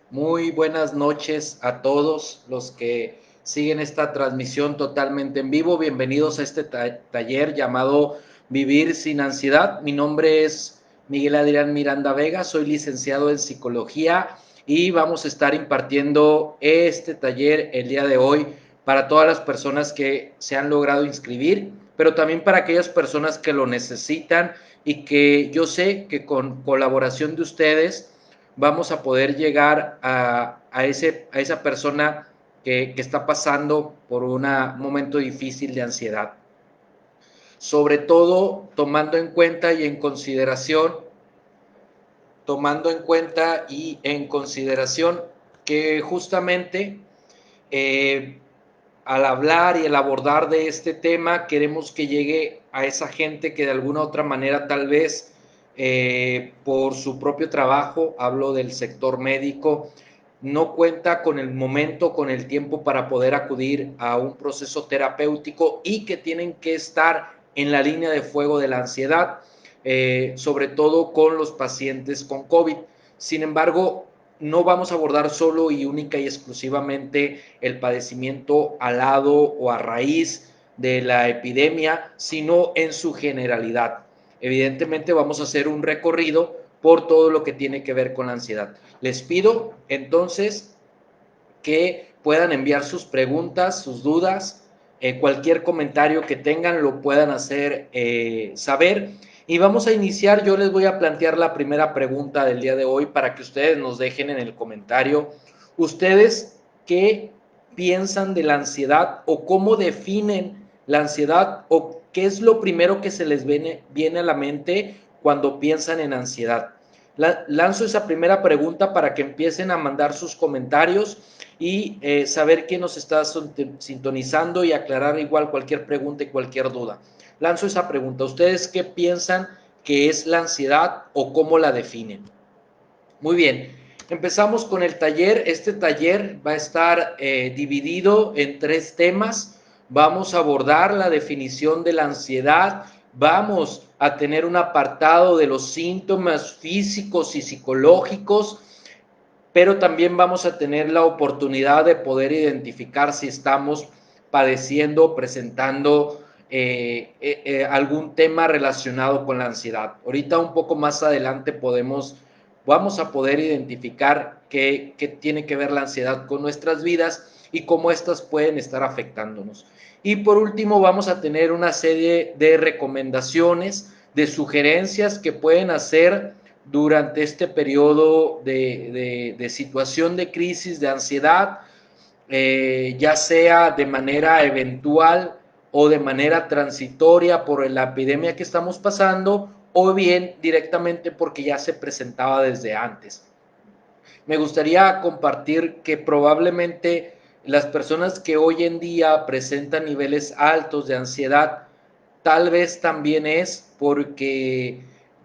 Muy buenas noches a todos los que siguen esta transmisión totalmente en vivo. Bienvenidos a este taller llamado Vivir sin ansiedad. Mi nombre es Miguel Adrián Miranda Vega, soy licenciado en psicología y vamos a estar impartiendo este taller el día de hoy para todas las personas que se han logrado inscribir, pero también para aquellas personas que lo necesitan y que yo sé que con colaboración de ustedes vamos a poder llegar a esa persona que está pasando por un momento difícil de ansiedad. Sobre todo tomando en cuenta y en consideración que justamente eh, al hablar y al abordar de este tema queremos que llegue a esa gente que de alguna u otra manera tal vez por su propio trabajo, hablo del sector médico, no cuenta con el momento, con el tiempo para poder acudir a un proceso terapéutico y que tienen que estar en la línea de fuego de la ansiedad, sobre todo con los pacientes con COVID. Sin embargo, no vamos a abordar solo y única y exclusivamente el padecimiento al lado o a raíz de la epidemia, sino en su generalidad. Evidentemente vamos a hacer un recorrido por todo lo que tiene que ver con la ansiedad. Les pido entonces que puedan enviar sus preguntas, sus dudas, cualquier comentario que tengan lo puedan hacer saber. Y vamos a iniciar, yo les voy a plantear la primera pregunta del día de hoy para que ustedes nos dejen en el comentario, ustedes qué piensan de la ansiedad o cómo definen la ansiedad o qué es lo primero que se les viene a la mente cuando piensan en ansiedad. Lanzo esa primera pregunta para que empiecen a mandar sus comentarios y saber quién nos está sintonizando y aclarar igual cualquier pregunta y cualquier duda. Lanzo esa pregunta. ¿Ustedes qué piensan que es la ansiedad o cómo la definen? Muy bien, empezamos con el taller. Este taller va a estar dividido en 3 temas. Vamos a abordar la definición de la ansiedad. Vamos a tener un apartado de los síntomas físicos y psicológicos, pero también vamos a tener la oportunidad de poder identificar si estamos padeciendo, presentando algún tema relacionado con la ansiedad. Ahorita un poco más adelante vamos a poder identificar qué tiene que ver la ansiedad con nuestras vidas y cómo estas pueden estar afectándonos. Y por último vamos a tener una serie de recomendaciones, de sugerencias que pueden hacer durante este periodo de situación de crisis, de ansiedad, ya sea de manera eventual o de manera transitoria por la epidemia que estamos pasando, o bien directamente porque ya se presentaba desde antes. Me gustaría compartir que probablemente las personas que hoy en día presentan niveles altos de ansiedad, tal vez también es porque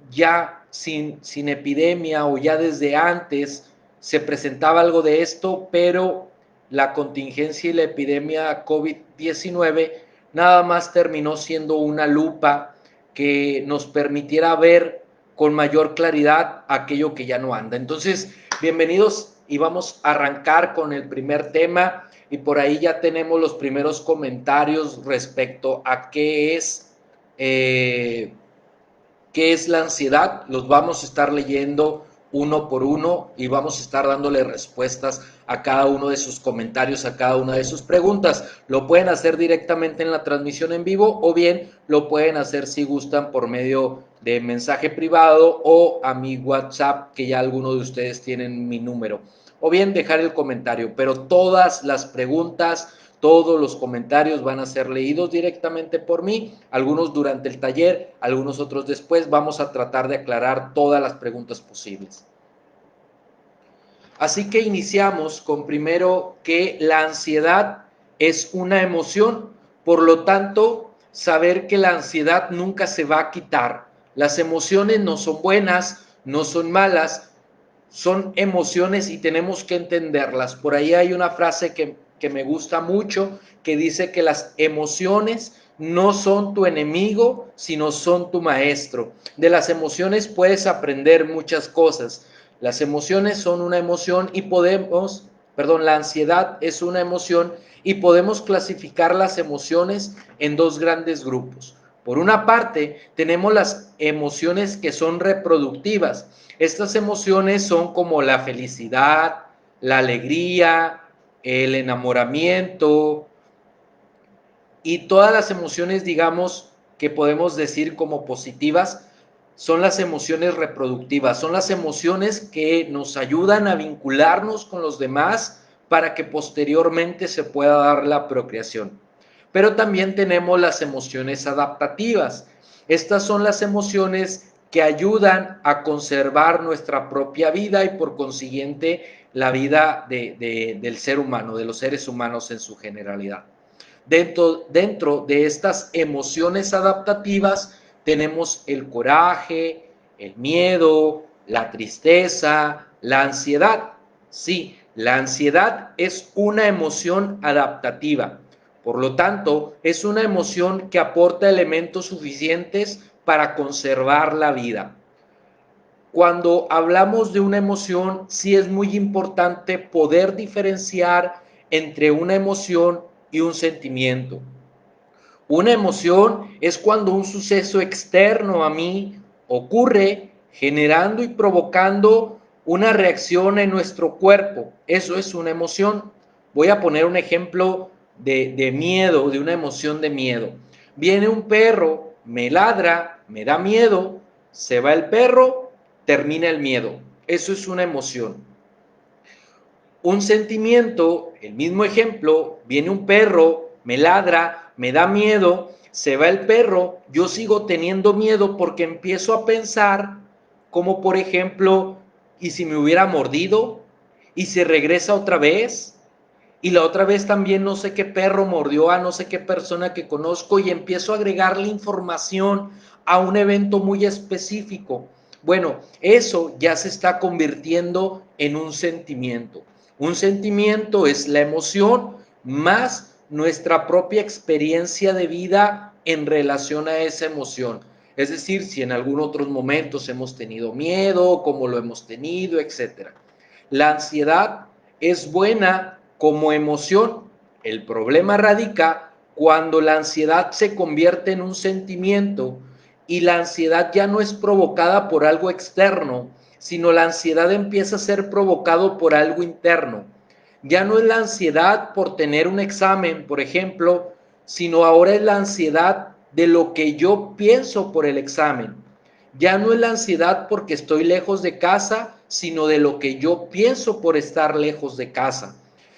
ya sin epidemia o ya desde antes se presentaba algo de esto, pero la contingencia y la epidemia COVID-19 nada más terminó siendo una lupa que nos permitiera ver con mayor claridad aquello que ya no anda. Entonces, bienvenidos y vamos a arrancar con el primer tema y por ahí ya tenemos los primeros comentarios respecto a eh, qué es la ansiedad. Los vamos a estar leyendo uno por uno y vamos a estar dándole respuestas a cada uno de sus comentarios, a cada una de sus preguntas. Lo pueden hacer directamente en la transmisión en vivo o bien lo pueden hacer si gustan por medio de mensaje privado o a mi WhatsApp, que ya algunos de ustedes tienen mi número, o bien dejar el comentario, pero todas las preguntas, todos los comentarios van a ser leídos directamente por mí, algunos durante el taller, algunos otros después. Vamos a tratar de aclarar todas las preguntas posibles. Así que iniciamos con primero que la ansiedad es una emoción, por lo tanto, saber que la ansiedad nunca se va a quitar. Las emociones no son buenas, no son malas, son emociones y tenemos que entenderlas. Por ahí hay una frase que me gusta mucho que dice que las emociones no son tu enemigo, sino son tu maestro. De las emociones puedes aprender muchas cosas. Las emociones son una emoción y podemos, perdón, la ansiedad es una emoción y podemos clasificar las emociones en dos grandes grupos. Por una parte, tenemos las emociones que son reproductivas. Estas emociones son como la felicidad, la alegría, el enamoramiento y todas las emociones, digamos, que podemos decir como positivas, son las emociones reproductivas, son las emociones que nos ayudan a vincularnos con los demás para que posteriormente se pueda dar la procreación. Pero también tenemos las emociones adaptativas. Estas son las emociones que ayudan a conservar nuestra propia vida y por consiguiente la vida del ser humano, de los seres humanos en su generalidad. Dentro de estas emociones adaptativas tenemos el coraje, el miedo, la tristeza, la ansiedad. Sí, la ansiedad es una emoción adaptativa. Por lo tanto, es una emoción que aporta elementos suficientes para conservar la vida. Cuando hablamos de una emoción, sí es muy importante poder diferenciar entre una emoción y un sentimiento. Una emoción es cuando un suceso externo a mí ocurre generando y provocando una reacción en nuestro cuerpo. Eso es una emoción. Voy a poner un ejemplo de miedo, de una emoción de miedo. Viene un perro, me ladra, me da miedo, se va el perro, termina el miedo. Eso es una emoción. Un sentimiento, el mismo ejemplo, viene un perro, me ladra, me da miedo, se va el perro, yo sigo teniendo miedo porque empiezo a pensar como por ejemplo, ¿y si me hubiera mordido? ¿Y si regresa otra vez? Y la otra vez también no sé qué perro mordió a no sé qué persona que conozco y empiezo a agregarle información a un evento muy específico. Bueno, eso ya se está convirtiendo en un sentimiento. Un sentimiento es la emoción más nuestra propia experiencia de vida en relación a esa emoción. Es decir, si en algún otros momentos hemos tenido miedo, cómo lo hemos tenido, etcétera. La ansiedad es buena como emoción. El problema radica cuando la ansiedad se convierte en un sentimiento y la ansiedad ya no es provocada por algo externo, sino la ansiedad empieza a ser provocado por algo interno. Ya no es la ansiedad por tener un examen, por ejemplo, sino ahora es la ansiedad de lo que yo pienso por el examen. Ya no es la ansiedad porque estoy lejos de casa, sino de lo que yo pienso por estar lejos de casa.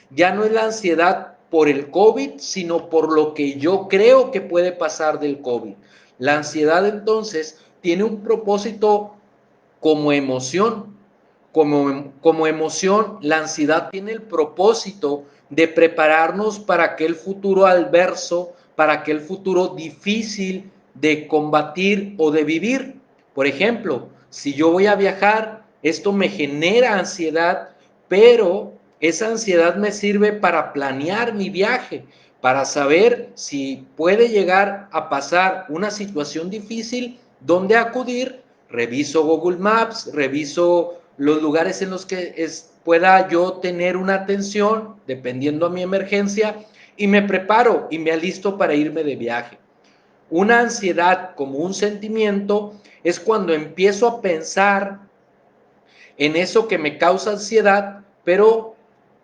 Ya no es la ansiedad por el COVID, sino por lo que yo creo que puede pasar del COVID. La ansiedad entonces tiene un propósito como emoción. Como emoción, la ansiedad tiene el propósito de prepararnos para aquel futuro adverso, para aquel futuro difícil de combatir o de vivir. Por ejemplo, si yo voy a viajar, esto me genera ansiedad, pero esa ansiedad me sirve para planear mi viaje, para saber si puede llegar a pasar una situación difícil, dónde acudir. Reviso Google Maps, reviso los lugares en los que pueda yo tener una atención, dependiendo a mi emergencia, y me preparo y me alisto para irme de viaje. Una ansiedad como un sentimiento es cuando empiezo a pensar en eso que me causa ansiedad, pero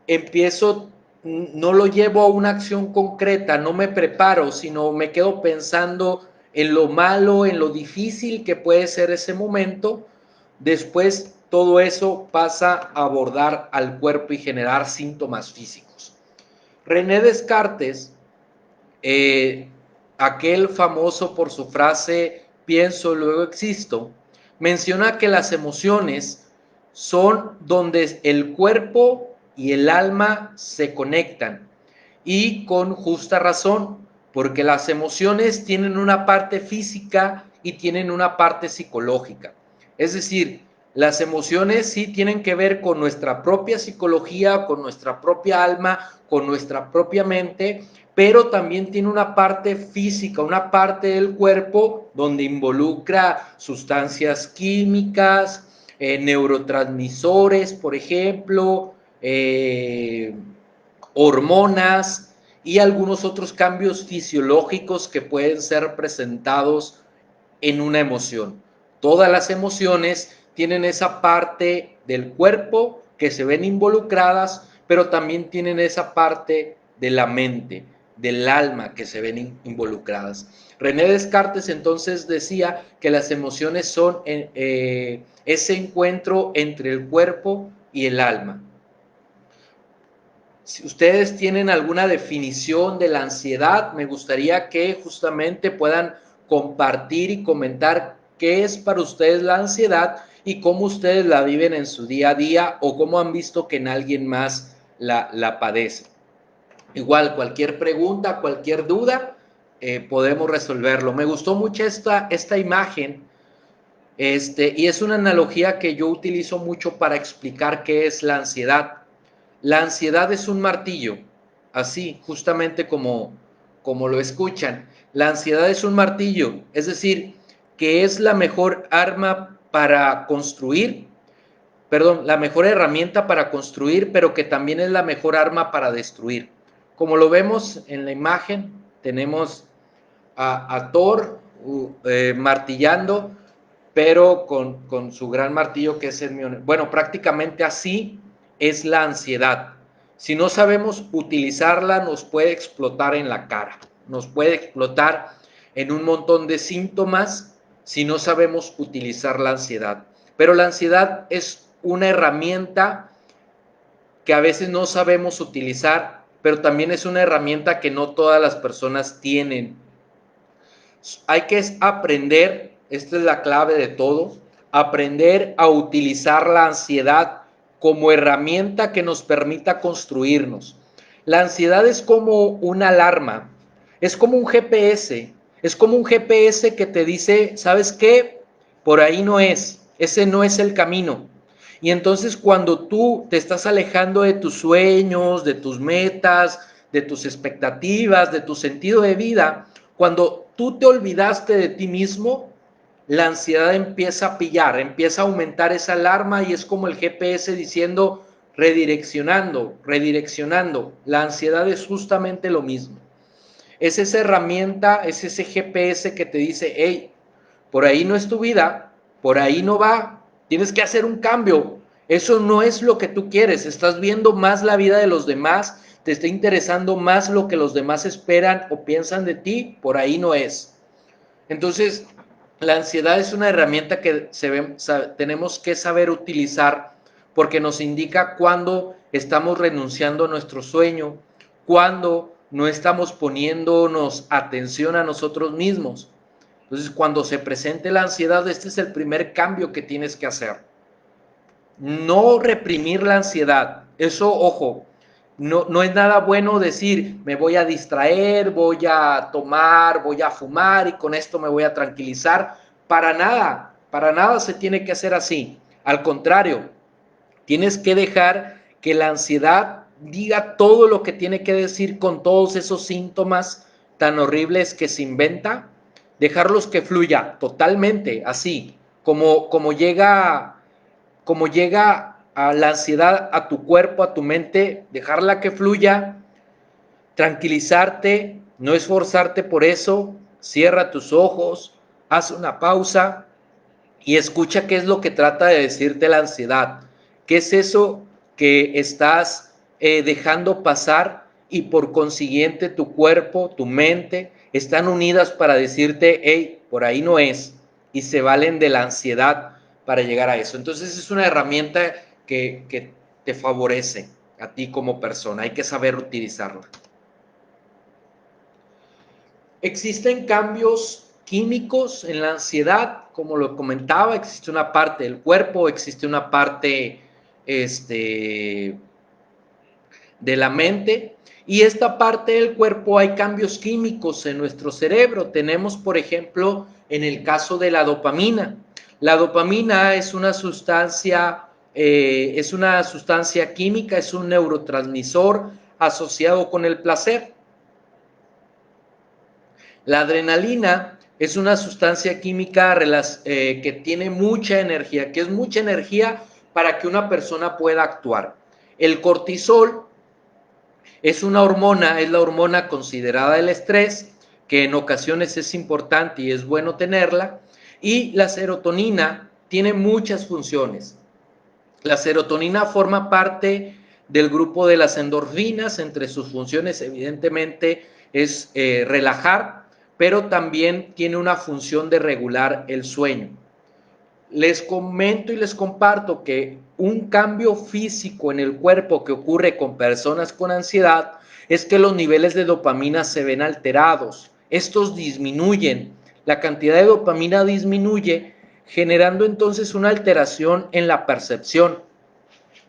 empiezo, no lo llevo a una acción concreta, no me preparo, sino me quedo pensando en lo malo, en lo difícil que puede ser ese momento. Después todo eso pasa a abordar al cuerpo y generar síntomas físicos. René Descartes, eh, aquel famoso por su frase pienso, luego existo, menciona que las emociones son donde el cuerpo y el alma se conectan y con justa razón, porque las emociones tienen una parte física y tienen una parte psicológica. Es decir, las emociones sí tienen que ver con nuestra propia psicología, con nuestra propia alma, con nuestra propia mente, pero también tiene una parte física, una parte del cuerpo donde involucra sustancias químicas, neurotransmisores, por ejemplo, hormonas y algunos otros cambios fisiológicos que pueden ser presentados en una emoción. Todas las emociones tienen esa parte del cuerpo que se ven involucradas, pero también tienen esa parte de la mente, del alma que se ven involucradas. René Descartes entonces decía que las emociones son ese encuentro entre el cuerpo y el alma. Si ustedes tienen alguna definición de la ansiedad, me gustaría que justamente puedan compartir y comentar qué es para ustedes la ansiedad y cómo ustedes la viven en su día a día o cómo han visto que en alguien más la padece. Igual, cualquier pregunta, cualquier duda, podemos resolverlo. Me gustó mucho esta imagen y es una analogía que yo utilizo mucho para explicar qué es la ansiedad. La ansiedad es un martillo, así, justamente como lo escuchan. La ansiedad es un martillo, es decir, que es la mejor arma para construir, perdón, la mejor herramienta para construir, pero que también es la mejor arma para destruir. Como lo vemos en la imagen, tenemos a Thor martillando, pero con su gran martillo que es el Mjolnir. Bueno, prácticamente así es la ansiedad. Si no sabemos utilizarla, nos puede explotar en la cara, nos puede explotar en un montón de síntomas si no sabemos utilizar la ansiedad. Pero la ansiedad es una herramienta que a veces no sabemos utilizar, pero también es una herramienta que no todas las personas tienen. Hay que aprender, esta es la clave de todo, aprender a utilizar la ansiedad como herramienta que nos permita construirnos. La ansiedad es como una alarma, es como un GPS, es como un GPS que te dice, ¿sabes qué? Por ahí no es, ese no es el camino. Y entonces cuando tú te estás alejando de tus sueños, de tus metas, de tus expectativas, de tu sentido de vida, cuando tú te olvidaste de ti mismo, la ansiedad empieza a pillar, empieza a aumentar esa alarma y es como el GPS diciendo redireccionando, redireccionando. La ansiedad es justamente lo mismo. Es esa herramienta, es ese GPS que te dice, hey, por ahí no es tu vida, por ahí no va, tienes que hacer un cambio. Eso no es lo que tú quieres, estás viendo más la vida de los demás, te está interesando más lo que los demás esperan o piensan de ti, por ahí no es. Entonces, la ansiedad es una herramienta que tenemos que saber utilizar porque nos indica cuándo estamos renunciando a nuestro sueño, cuándo no estamos poniéndonos atención a nosotros mismos. Entonces, cuando se presente la ansiedad, este es el primer cambio que tienes que hacer. No reprimir la ansiedad. Eso, ojo, no es nada bueno decir, me voy a distraer, voy a tomar, voy a fumar y con esto me voy a tranquilizar. Para nada se tiene que hacer así. Al contrario, tienes que dejar que la ansiedad diga todo lo que tiene que decir con todos esos síntomas tan horribles que se inventa, dejarlos que fluya totalmente, así, como llega a la ansiedad a tu cuerpo, a tu mente, dejarla que fluya, tranquilizarte, no esforzarte por eso, cierra tus ojos, haz una pausa y escucha qué es lo que trata de decirte la ansiedad, qué es eso que estás dejando pasar y por consiguiente tu cuerpo, tu mente están unidas para decirte, hey, por ahí no es, y se valen de la ansiedad para llegar a eso. Entonces es una herramienta que te favorece a ti como persona, hay que saber utilizarla. Existen cambios químicos en la ansiedad, como lo comentaba, existe una parte del cuerpo, existe una parte de la mente, y esta parte del cuerpo hay cambios químicos en nuestro cerebro. Tenemos, por ejemplo, en el caso de la dopamina. La dopamina es una sustancia química, es un neurotransmisor asociado con el placer. La adrenalina es una sustancia química que tiene mucha energía, que es mucha energía para que una persona pueda actuar. El cortisol es una hormona, es la hormona considerada del estrés, que en ocasiones es importante y es bueno tenerla, y la serotonina tiene muchas funciones. La serotonina forma parte del grupo de las endorfinas, entre sus funciones evidentemente es relajar, pero también tiene una función de regular el sueño. Les comento y les comparto que un cambio físico en el cuerpo que ocurre con personas con ansiedad es que los niveles de dopamina se ven alterados. Estos disminuyen, la cantidad de dopamina disminuye, generando entonces una alteración en la percepción.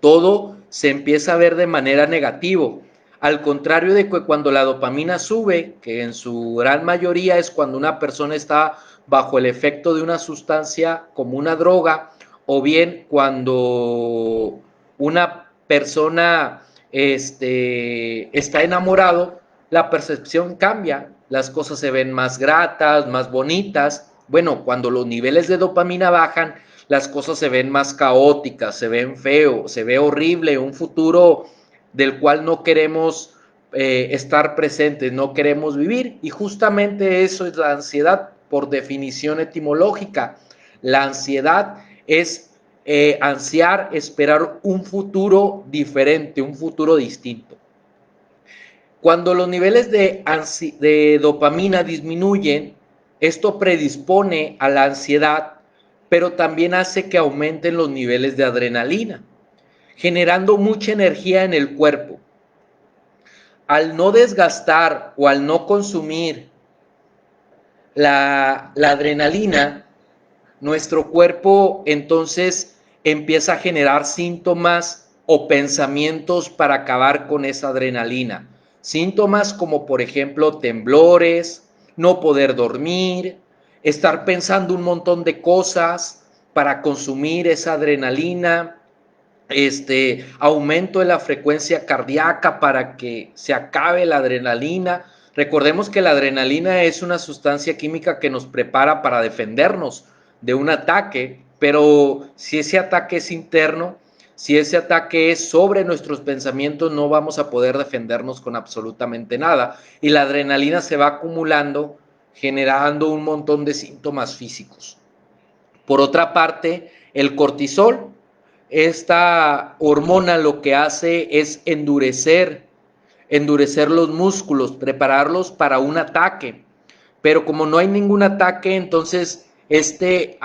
Todo se empieza a ver de manera negativa. Al contrario de que cuando la dopamina sube, que en su gran mayoría es cuando una persona está bajo el efecto de una sustancia como una droga, o bien cuando una persona está enamorado, la percepción cambia, las cosas se ven más gratas, más bonitas. Bueno, cuando los niveles de dopamina bajan, las cosas se ven más caóticas, se ven feo, se ve horrible, un futuro del cual no queremos estar presentes, no queremos vivir. Y justamente eso es la ansiedad por definición etimológica. La ansiedad es ansiar, esperar un futuro diferente, un futuro distinto. Cuando los niveles de dopamina disminuyen, esto predispone a la ansiedad, pero también hace que aumenten los niveles de adrenalina, generando mucha energía en el cuerpo. Al no desgastar o al no consumir la adrenalina, nuestro cuerpo entonces empieza a generar síntomas o pensamientos para acabar con esa adrenalina. Síntomas como por ejemplo temblores, no poder dormir, estar pensando un montón de cosas para consumir esa adrenalina, aumento de la frecuencia cardíaca para que se acabe la adrenalina. Recordemos que la adrenalina es una sustancia química que nos prepara para defendernos de un ataque, pero si ese ataque es interno, si ese ataque es sobre nuestros pensamientos, no vamos a poder defendernos con absolutamente nada. Y la adrenalina se va acumulando, generando un montón de síntomas físicos. Por otra parte, el cortisol, esta hormona lo que hace es endurecer los músculos, prepararlos para un ataque. Pero como no hay ningún ataque, entonces este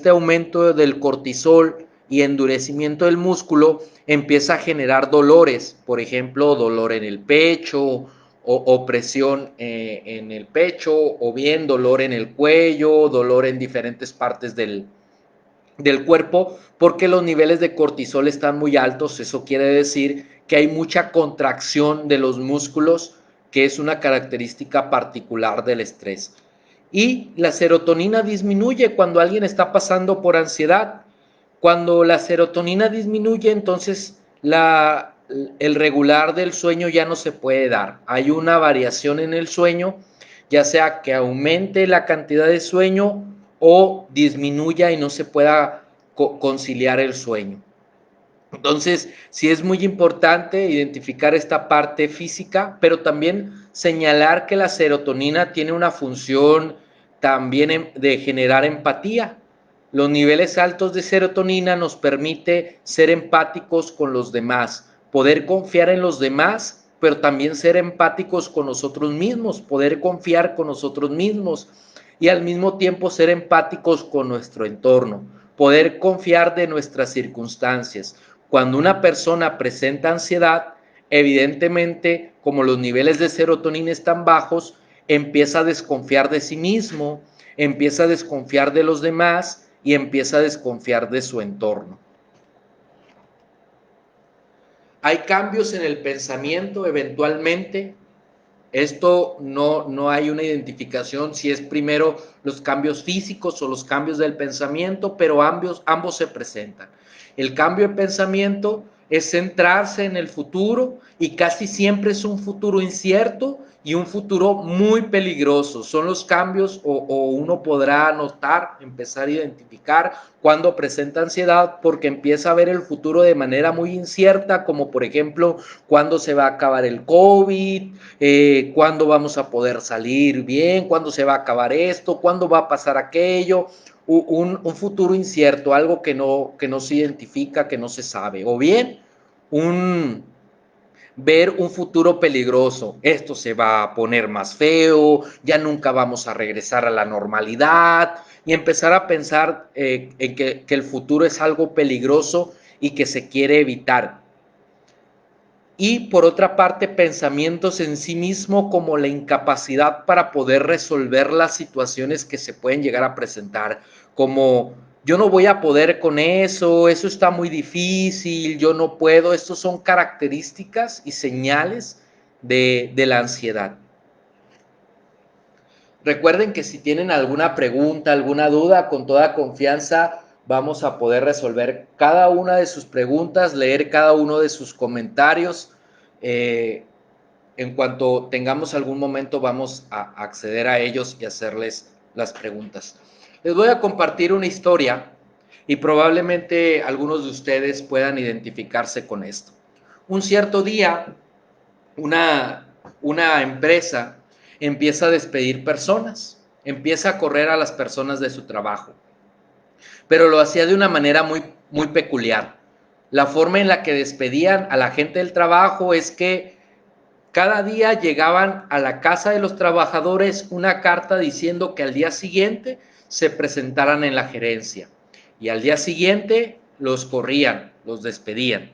aumento del cortisol y endurecimiento del músculo empieza a generar dolores, por ejemplo, dolor en el pecho o presión en el pecho, o bien dolor en el cuello, dolor en diferentes partes del cuerpo, porque los niveles de cortisol están muy altos. Eso quiere decir que hay mucha contracción de los músculos, que es una característica particular del estrés. Y la serotonina disminuye cuando alguien está pasando por ansiedad. Cuando la serotonina disminuye, entonces el regular del sueño ya no se puede dar. Hay una variación en el sueño, ya sea que aumente la cantidad de sueño o disminuya y no se pueda conciliar el sueño. Entonces, sí es muy importante identificar esta parte física, pero también señalar que la serotonina tiene una función también de generar empatía. Los niveles altos de serotonina nos permite ser empáticos con los demás, poder confiar en los demás, pero también ser empáticos con nosotros mismos, poder confiar con nosotros mismos y al mismo tiempo ser empáticos con nuestro entorno, poder confiar de nuestras circunstancias. Cuando una persona presenta ansiedad, evidentemente, como los niveles de serotonina están bajos, empieza a desconfiar de sí mismo, empieza a desconfiar de los demás y empieza a desconfiar de su entorno. Hay cambios en el pensamiento eventualmente. Esto no hay una identificación si es primero los cambios físicos o los cambios del pensamiento, pero ambos se presentan. El cambio de pensamiento es centrarse en el futuro y casi siempre es un futuro incierto y un futuro muy peligroso. Son los cambios o uno podrá notar, empezar a identificar cuando presenta ansiedad porque empieza a ver el futuro de manera muy incierta, como por ejemplo, cuándo se va a acabar el COVID, cuándo vamos a poder salir bien, cuándo se va a acabar esto, cuándo va a pasar aquello. Un futuro incierto, algo que no se identifica, que no se sabe. O bien, un, ver un futuro peligroso. Esto se va a poner más feo, ya nunca vamos a regresar a la normalidad y empezar a pensar en que el futuro es algo peligroso y que se quiere evitar. Y por otra parte, pensamientos en sí mismo como la incapacidad para poder resolver las situaciones que se pueden llegar a presentar, como yo no voy a poder con eso está muy difícil, yo no puedo. Estos son características y señales de la ansiedad. Recuerden que si tienen alguna pregunta, alguna duda, con toda confianza vamos a poder resolver cada una de sus preguntas, leer cada uno de sus comentarios. Eh, en cuanto tengamos algún momento vamos a acceder a ellos y hacerles las preguntas. Les voy a compartir una historia y probablemente algunos de ustedes puedan identificarse con esto. Un cierto día, una empresa empieza a despedir personas, empieza a correr a las personas de su trabajo, pero lo hacía de una manera muy peculiar. La forma en la que despedían a la gente del trabajo es que cada día llegaban a la casa de los trabajadores una carta diciendo que al día siguiente se presentaran en la gerencia y al día siguiente los corrían, los despedían.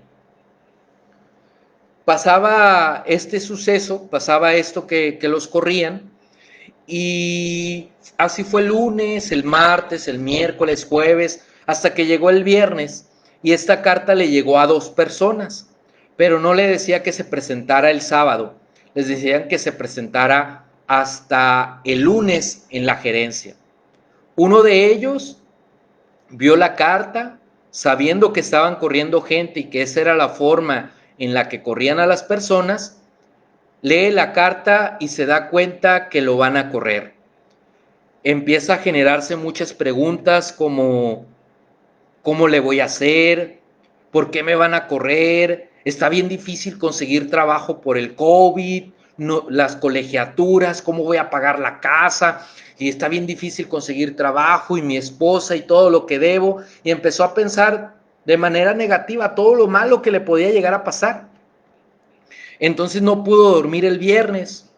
Pasaba este suceso, pasaba esto que los corrían y así fue el lunes, el martes, el miércoles, jueves, hasta que llegó el viernes y esta carta le llegó a 2 personas, pero no le decía que se presentara el sábado, les decían que se presentara hasta el lunes en la gerencia. Uno de ellos vio la carta sabiendo que estaban corriendo gente y que esa era la forma en la que corrían a las personas, lee la carta y se da cuenta que lo van a correr. Empieza a generarse muchas preguntas como ¿cómo le voy a hacer? ¿Por qué me van a correr? Está bien difícil conseguir trabajo por el COVID, no, las colegiaturas, ¿cómo voy a pagar la casa? Y está bien difícil conseguir trabajo y mi esposa y todo lo que debo. Y empezó a pensar de manera negativa todo lo malo que le podía llegar a pasar. Entonces no pudo dormir el viernes.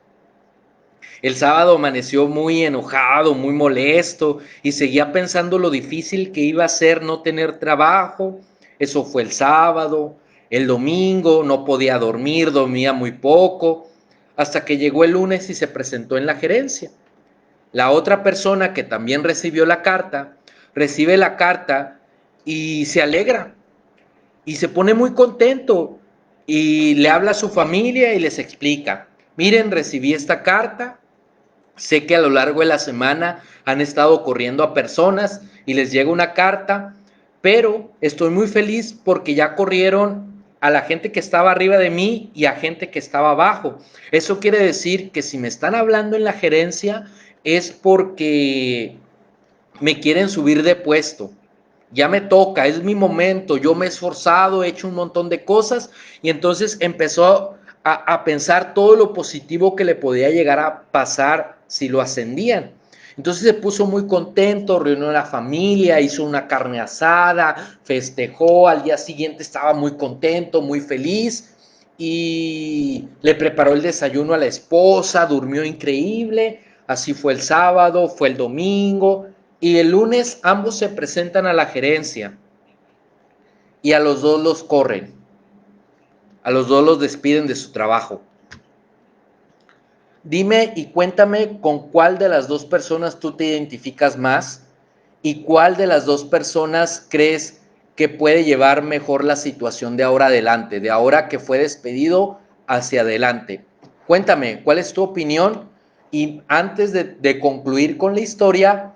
El sábado amaneció muy enojado, muy molesto y seguía pensando lo difícil que iba a ser no tener trabajo. Eso fue el sábado. El domingo no podía dormir, dormía muy poco, hasta que llegó el lunes y se presentó en la gerencia. La otra persona que también recibió la carta, recibe la carta y se alegra y se pone muy contento y le habla a su familia y les explica, miren, recibí esta carta. Sé que a lo largo de la semana han estado corriendo a personas y les llega una carta, pero estoy muy feliz porque ya corrieron a la gente que estaba arriba de mí y a gente que estaba abajo. Eso quiere decir que si me están hablando en la gerencia es porque me quieren subir de puesto. Ya me toca, es mi momento, yo me he esforzado, he hecho un montón de cosas y entonces empezó a pensar todo lo positivo que le podía llegar a pasar si lo ascendían. Entonces se puso muy contento, reunió a la familia, hizo una carne asada, festejó, al día siguiente estaba muy contento, muy feliz y le preparó el desayuno a la esposa, durmió increíble, así fue el sábado, fue el domingo y el lunes ambos se presentan a la gerencia y a los dos los corren, a los dos los despiden de su trabajo. Dime y cuéntame con cuál de las 2 personas tú te identificas más y cuál de las 2 personas crees que puede llevar mejor la situación de ahora adelante, de ahora que fue despedido hacia adelante. Cuéntame, ¿cuál es tu opinión? Y antes de concluir con la historia,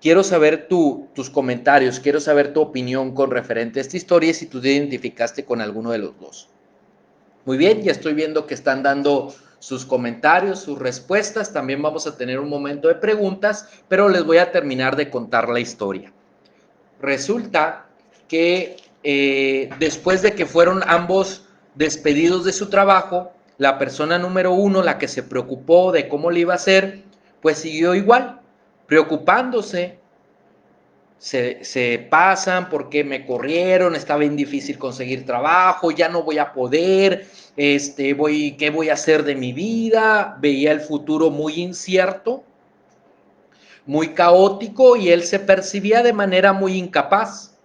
quiero saber tus comentarios, quiero saber tu opinión con referente a esta historia y si tú te identificaste con alguno de los dos. Muy bien, ya estoy viendo que están dando sus comentarios, sus respuestas. También vamos a tener un momento de preguntas, pero les voy a terminar de contar la historia. Resulta que después de que fueron ambos despedidos de su trabajo, la persona número uno, la que se preocupó de cómo le iba a hacer, pues siguió igual, preocupándose. Se pasan porque me corrieron, está bien difícil conseguir trabajo, ya no voy a poder, ¿qué voy a hacer de mi vida? Veía el futuro muy incierto, muy caótico y él se percibía de manera muy incapaz.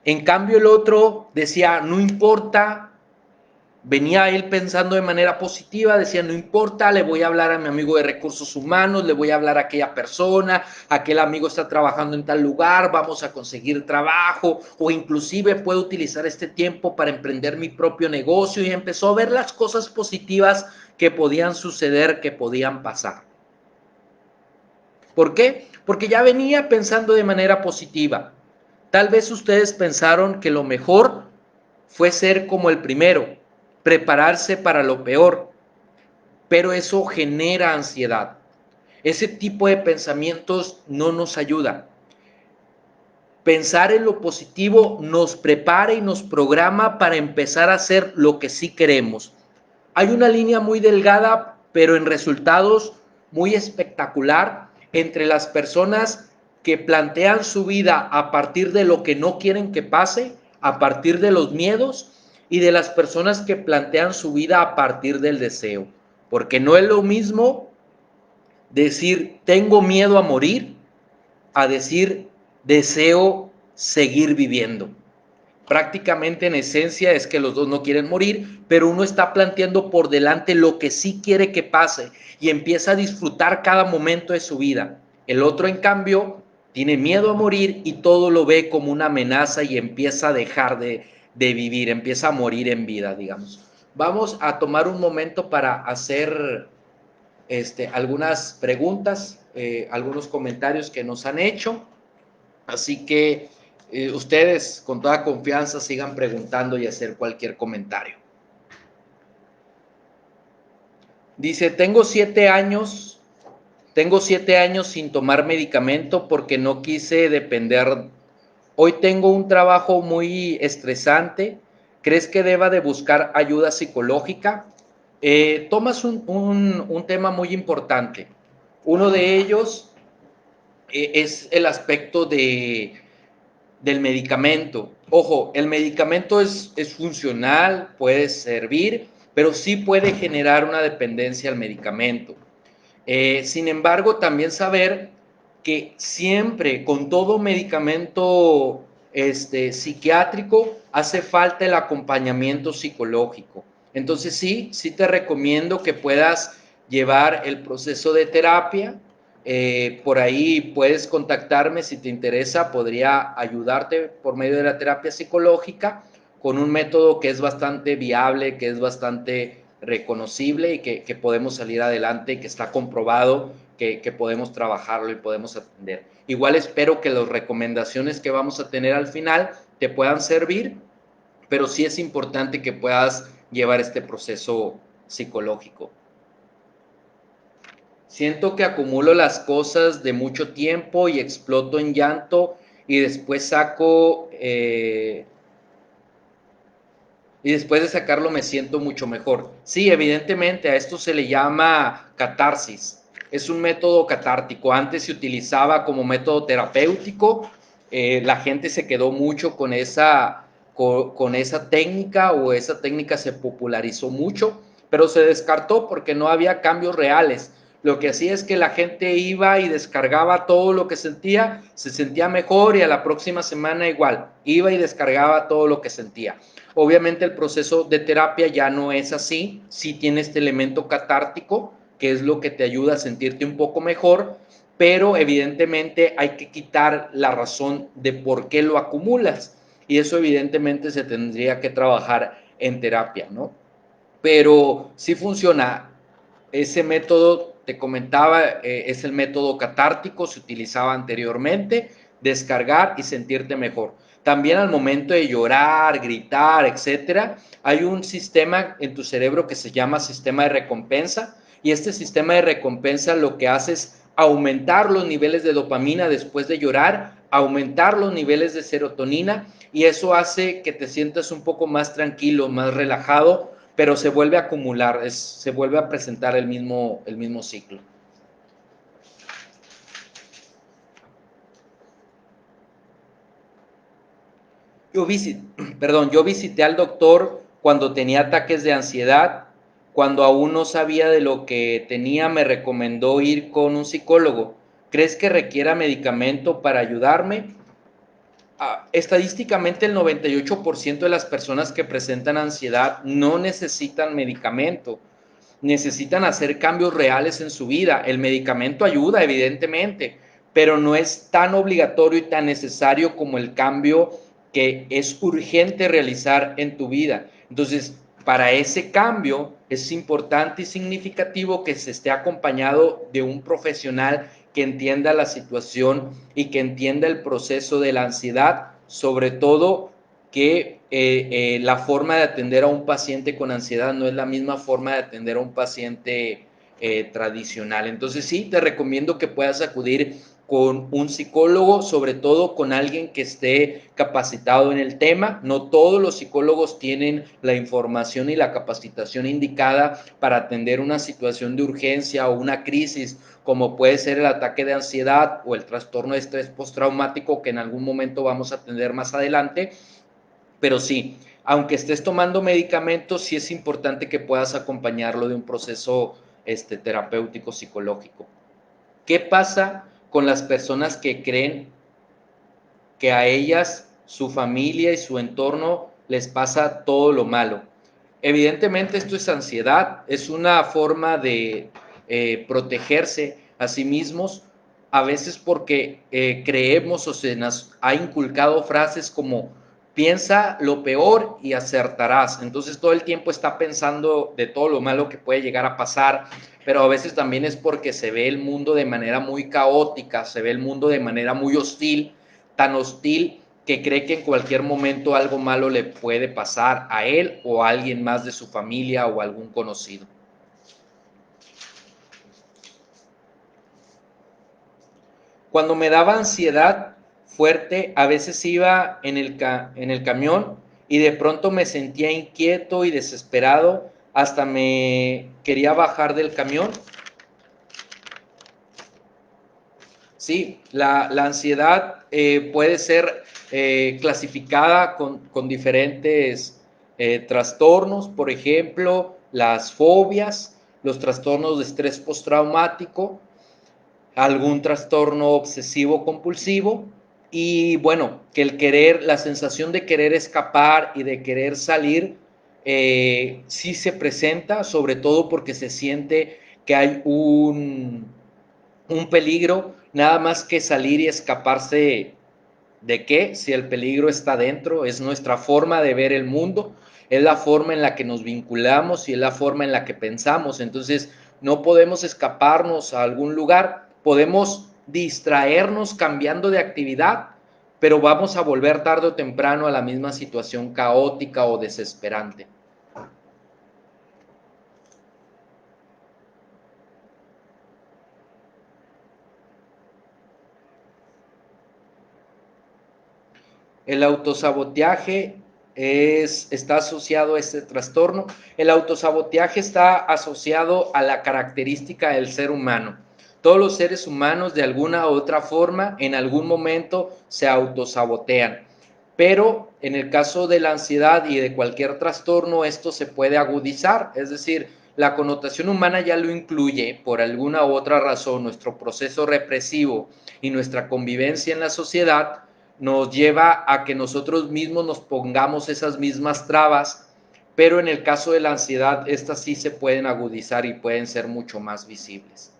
En cambio el otro decía, no importa, venía él pensando de manera positiva, decía, no importa, le voy a hablar a mi amigo de recursos humanos, le voy a hablar a aquella persona, aquel amigo está trabajando en tal lugar, vamos a conseguir trabajo, o inclusive puedo utilizar este tiempo para emprender mi propio negocio, y empezó a ver las cosas positivas que podían suceder, que podían pasar. ¿Por qué? Porque ya venía pensando de manera positiva. Tal vez ustedes pensaron que lo mejor fue ser como el primero, prepararse para lo peor, pero eso genera ansiedad. Ese tipo de pensamientos no nos ayuda. Pensar en lo positivo nos prepara y nos programa para empezar a hacer lo que sí queremos. Hay una línea muy delgada, pero en resultados muy espectacular entre las personas que plantean su vida a partir de lo que no quieren que pase, a partir de los miedos, y de las personas que plantean su vida a partir del deseo. Porque no es lo mismo decir tengo miedo a morir a decir deseo seguir viviendo. Prácticamente en esencia es que los dos no quieren morir, pero uno está planteando por delante lo que sí quiere que pase y empieza a disfrutar cada momento de su vida. El otro, en cambio, tiene miedo a morir y todo lo ve como una amenaza y empieza a dejar de vivir, empieza a morir en vida, digamos. Vamos a tomar un momento para hacer algunas preguntas, algunos comentarios que nos han hecho. Así que ustedes con toda confianza sigan preguntando y hacer cualquier comentario. Dice, tengo 7 años sin tomar medicamento porque no quise depender. Hoy tengo un trabajo muy estresante. ¿Crees que deba de buscar ayuda psicológica? Tomas un tema muy importante. Uno de ellos es el aspecto del medicamento. Ojo, el medicamento es funcional, puede servir, pero sí puede generar una dependencia al medicamento. Sin embargo, también saber que siempre con todo medicamento psiquiátrico hace falta el acompañamiento psicológico. Entonces sí te recomiendo que puedas llevar el proceso de terapia. Por ahí puedes contactarme si te interesa, podría ayudarte por medio de la terapia psicológica con un método que es bastante viable, que es bastante reconocible y que podemos salir adelante y que está comprobado que podemos trabajarlo y podemos atender. Igual espero que las recomendaciones que vamos a tener al final te puedan servir, pero sí es importante que puedas llevar este proceso psicológico. Siento que acumulo las cosas de mucho tiempo y exploto en llanto y después y después de sacarlo me siento mucho mejor. Sí, evidentemente a esto se le llama catarsis. Es un método catártico. Antes se utilizaba como método terapéutico. La gente se quedó mucho con esa técnica, o esa técnica se popularizó mucho, pero se descartó porque no había cambios reales. Lo que hacía es que la gente iba y descargaba todo lo que sentía, se sentía mejor y a la próxima semana igual, iba y descargaba todo lo que sentía. Obviamente el proceso de terapia ya no es así, sí tiene este elemento catártico, que es lo que te ayuda a sentirte un poco mejor, pero evidentemente hay que quitar la razón de por qué lo acumulas, y eso evidentemente se tendría que trabajar en terapia, ¿no? Pero sí funciona ese método, te comentaba, es el método catártico, se utilizaba anteriormente, descargar y sentirte mejor. También al momento de llorar, gritar, etcétera, hay un sistema en tu cerebro que se llama sistema de recompensa, y este sistema de recompensa lo que hace es aumentar los niveles de dopamina después de llorar, aumentar los niveles de serotonina, y eso hace que te sientas un poco más tranquilo, más relajado, pero se vuelve a acumular, se vuelve a presentar el mismo ciclo. Yo, yo visité al doctor cuando tenía ataques de ansiedad, cuando aún no sabía de lo que tenía, me recomendó ir con un psicólogo. ¿Crees que requiera medicamento para ayudarme? Estadísticamente el 98% de las personas que presentan ansiedad no necesitan medicamento, necesitan hacer cambios reales en su vida. El medicamento ayuda, evidentemente, pero no es tan obligatorio y tan necesario como el cambio que es urgente realizar en tu vida. Entonces, para ese cambio es importante y significativo que se esté acompañado de un profesional que entienda la situación y que entienda el proceso de la ansiedad, sobre todo que la forma de atender a un paciente con ansiedad no es la misma forma de atender a un paciente tradicional. Entonces sí, te recomiendo que puedas acudir con un psicólogo, sobre todo con alguien que esté capacitado en el tema. No todos los psicólogos tienen la información y la capacitación indicada para atender una situación de urgencia o una crisis, como puede ser el ataque de ansiedad o el trastorno de estrés postraumático, que en algún momento vamos a atender más adelante. Pero sí, aunque estés tomando medicamentos, sí es importante que puedas acompañarlo de un proceso terapéutico psicológico. ¿Qué pasa con las personas que creen que a ellas, su familia y su entorno les pasa todo lo malo? Evidentemente esto es ansiedad, es una forma de protegerse a sí mismos, a veces porque creemos o se nos ha inculcado frases como piensa lo peor y acertarás. Entonces todo el tiempo está pensando de todo lo malo que puede llegar a pasar, pero a veces también es porque se ve el mundo de manera muy caótica, se ve el mundo de manera muy hostil, tan hostil que cree que en cualquier momento algo malo le puede pasar a él o a alguien más de su familia o a algún conocido. Cuando me daba ansiedad fuerte, a veces iba en el camión y de pronto me sentía inquieto y desesperado, hasta me quería bajar del camión. Sí, la ansiedad puede ser clasificada con diferentes trastornos, por ejemplo, las fobias, los trastornos de estrés postraumático, algún trastorno obsesivo compulsivo y bueno, que el querer, la sensación de querer escapar y de querer salir sí se presenta, sobre todo porque se siente que hay un peligro, nada más que salir y escaparse de qué, si el peligro está dentro, es nuestra forma de ver el mundo, es la forma en la que nos vinculamos y es la forma en la que pensamos. Entonces, no podemos escaparnos a algún lugar, podemos distraernos cambiando de actividad, pero vamos a volver tarde o temprano a la misma situación caótica o desesperante. El autosaboteaje está asociado a este trastorno. El autosaboteaje está asociado a la característica del ser humano. Todos los seres humanos de alguna u otra forma en algún momento se autosabotean. Pero en el caso de la ansiedad y de cualquier trastorno, esto se puede agudizar. Es decir, la connotación humana ya lo incluye por alguna u otra razón. Nuestro proceso represivo y nuestra convivencia en la sociedad nos lleva a que nosotros mismos nos pongamos esas mismas trabas, pero en el caso de la ansiedad, estas sí se pueden agudizar y pueden ser mucho más visibles.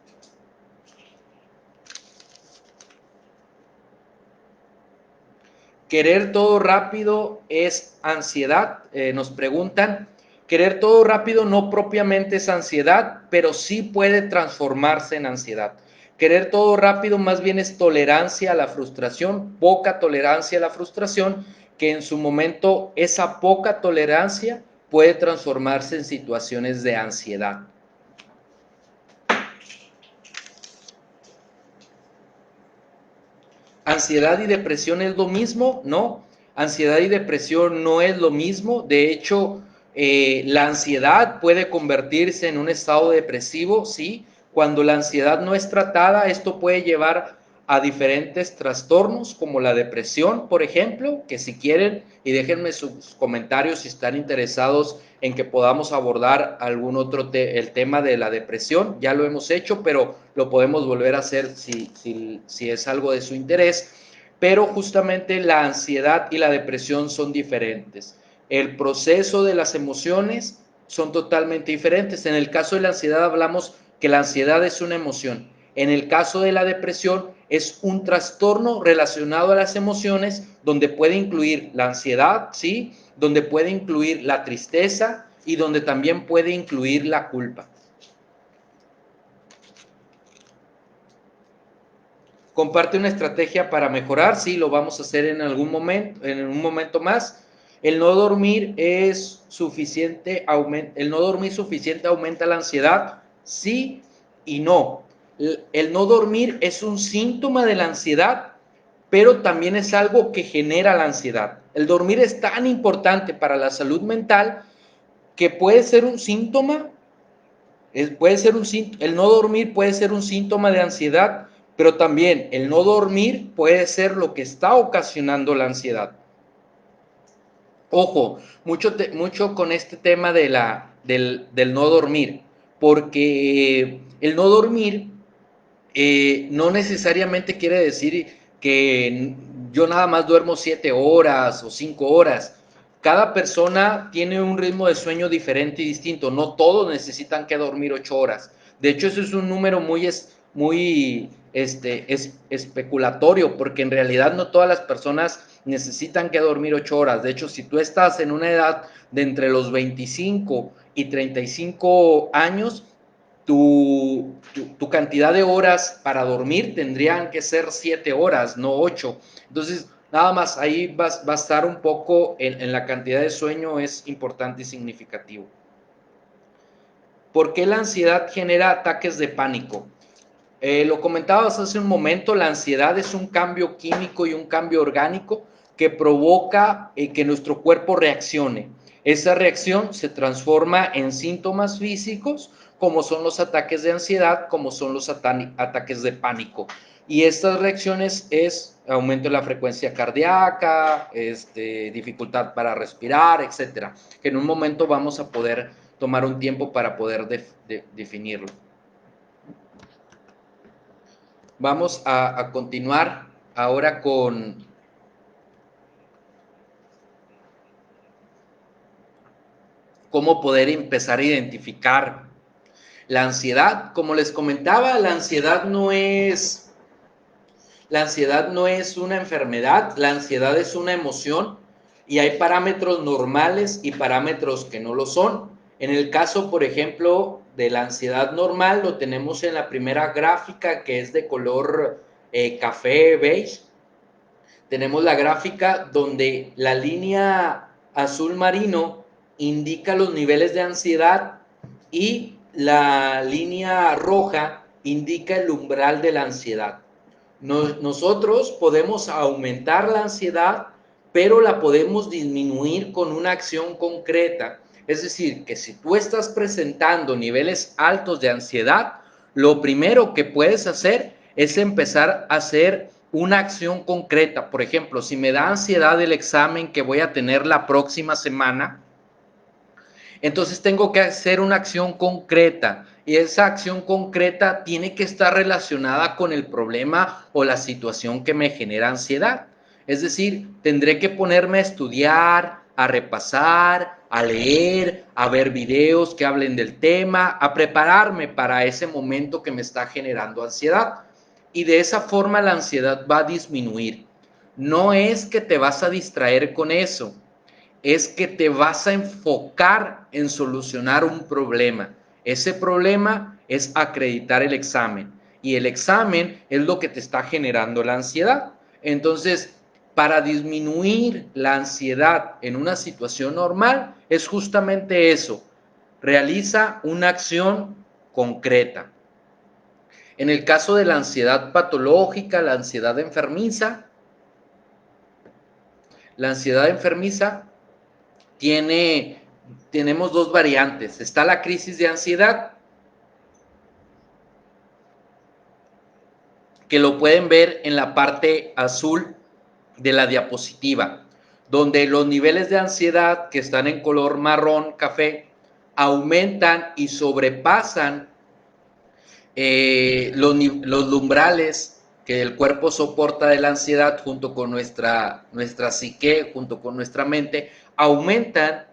Querer todo rápido es ansiedad. Nos preguntan, Querer todo rápido no propiamente es ansiedad, pero sí puede transformarse en ansiedad. Querer todo rápido más bien es tolerancia a la frustración, poca tolerancia a la frustración, que en su momento esa poca tolerancia puede transformarse en situaciones de ansiedad. ¿Ansiedad y depresión es lo mismo? No, ansiedad y depresión no es lo mismo. De hecho, la ansiedad puede convertirse en un estado depresivo, sí. Cuando la ansiedad no es tratada, esto puede llevar a diferentes trastornos como la depresión, por ejemplo, que si quieren, y déjenme sus comentarios si están interesados en que podamos abordar algún otro el tema de la depresión. Ya lo hemos hecho, pero lo podemos volver a hacer si es algo de su interés. Pero justamente la ansiedad y la depresión son diferentes. El proceso de las emociones son totalmente diferentes. En el caso de la ansiedad hablamos que la ansiedad es una emoción. En el caso de la depresión es un trastorno relacionado a las emociones donde puede incluir la ansiedad, ¿sí? Donde puede incluir la tristeza y donde también puede incluir la culpa. Comparte una estrategia para mejorar, sí, lo vamos a hacer en algún momento, en un momento más. El no dormir es suficiente, el no dormir suficiente aumenta la ansiedad, sí y no. El no dormir es un síntoma de la ansiedad, pero también es algo que genera la ansiedad. El dormir es tan importante para la salud mental que puede ser un síntoma, el no dormir puede ser un síntoma de ansiedad, pero también el no dormir puede ser lo que está ocasionando la ansiedad. Ojo, mucho con este tema del no dormir, porque el no dormir no necesariamente quiere decir que yo nada más duermo 7 horas o 5 horas. Cada persona tiene un ritmo de sueño diferente y distinto. No todos necesitan que dormir 8 horas. De hecho, eso es un número muy especulatorio, porque en realidad no todas las personas necesitan que dormir 8 horas. De hecho, si tú estás en una edad de entre los 25 y 35 años, tu cantidad de horas para dormir tendrían que ser 7 horas, no 8. Entonces, nada más ahí va a estar un poco en la cantidad de sueño, es importante y significativo. ¿Por qué la ansiedad genera ataques de pánico? Lo comentabas hace un momento, la ansiedad es un cambio químico y un cambio orgánico que provoca que nuestro cuerpo reaccione. Esa reacción se transforma en síntomas físicos, como son los ataques de ansiedad, como son los ataques de pánico. Y estas reacciones es aumento de la frecuencia cardíaca, dificultad para respirar, etcétera, que en un momento vamos a poder tomar un tiempo para poder definirlo. Vamos a continuar ahora con cómo poder empezar a identificar la ansiedad. Como les comentaba, la ansiedad no es una enfermedad, la ansiedad es una emoción y hay parámetros normales y parámetros que no lo son. En el caso, por ejemplo, de la ansiedad normal, lo tenemos en la primera gráfica, que es de color café beige. Tenemos la gráfica donde la línea azul marino indica los niveles de ansiedad y la línea roja indica el umbral de la ansiedad. Nosotros podemos aumentar la ansiedad, pero la podemos disminuir con una acción concreta. Es decir, que si tú estás presentando niveles altos de ansiedad, lo primero que puedes hacer es empezar a hacer una acción concreta. Por ejemplo, si me da ansiedad el examen que voy a tener la próxima semana, entonces tengo que hacer una acción concreta y esa acción concreta tiene que estar relacionada con el problema o la situación que me genera ansiedad. Es decir, tendré que ponerme a estudiar, a repasar, a leer, a ver videos que hablen del tema, a prepararme para ese momento que me está generando ansiedad. Y de esa forma la ansiedad va a disminuir. No es que te vas a distraer con eso, es que te vas a enfocar en solucionar un problema. Ese problema es acreditar el examen y el examen es lo que te está generando la ansiedad. Entonces, para disminuir la ansiedad en una situación normal es justamente eso. Realiza una acción concreta. En el caso de la ansiedad patológica, la ansiedad enfermiza tenemos dos variantes. Está la crisis de ansiedad, que lo pueden ver en la parte azul de la diapositiva, donde los niveles de ansiedad que están en color marrón, café, aumentan y sobrepasan los umbrales que el cuerpo soporta de la ansiedad junto con nuestra psique, junto con nuestra mente, aumentan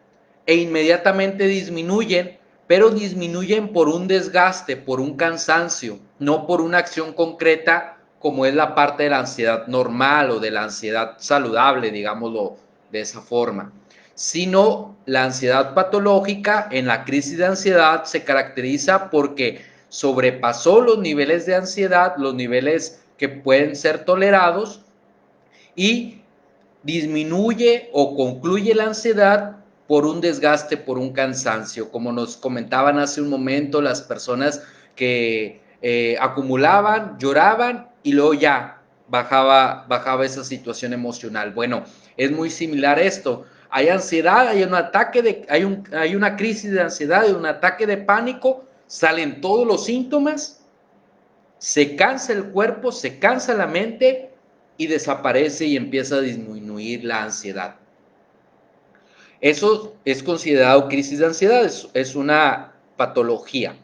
e inmediatamente disminuyen, pero disminuyen por un desgaste, por un cansancio, no por una acción concreta como es la parte de la ansiedad normal o de la ansiedad saludable, digámoslo de esa forma, sino la ansiedad patológica en la crisis de ansiedad se caracteriza porque sobrepasó los niveles de ansiedad, los niveles que pueden ser tolerados y disminuye o concluye la ansiedad por un desgaste, por un cansancio, como nos comentaban hace un momento las personas que acumulaban, lloraban y luego ya bajaba esa situación emocional. Bueno, es muy similar esto. Hay ansiedad, hay una crisis de ansiedad, hay un ataque de pánico, salen todos los síntomas, se cansa el cuerpo, se cansa la mente y desaparece y empieza a disminuir la ansiedad. Eso es considerado crisis de ansiedad, es una patología.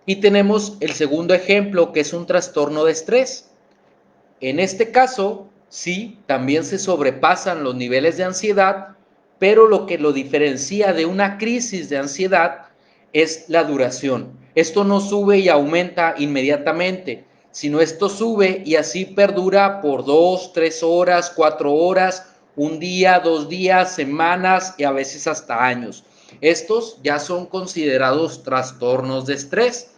Y tenemos el segundo ejemplo, que es un trastorno de estrés. En este caso, sí, también se sobrepasan los niveles de ansiedad, pero lo que lo diferencia de una crisis de ansiedad es la duración. Esto no sube y aumenta inmediatamente, sino esto sube y así perdura por 2, 3 horas, 4 horas, un día, 2 días, semanas y a veces hasta años. Estos ya son considerados trastornos de estrés.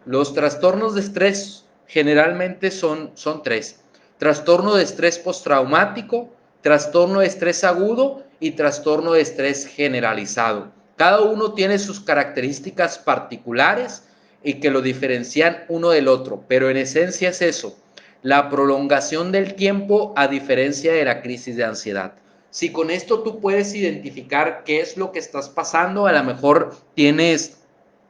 Los trastornos de estrés generalmente son tres. Trastorno de estrés postraumático, trastorno de estrés agudo y trastorno de estrés generalizado. Cada uno tiene sus características particulares y que lo diferencian uno del otro, pero en esencia es eso, la prolongación del tiempo a diferencia de la crisis de ansiedad. Si con esto tú puedes identificar qué es lo que estás pasando, a lo mejor tienes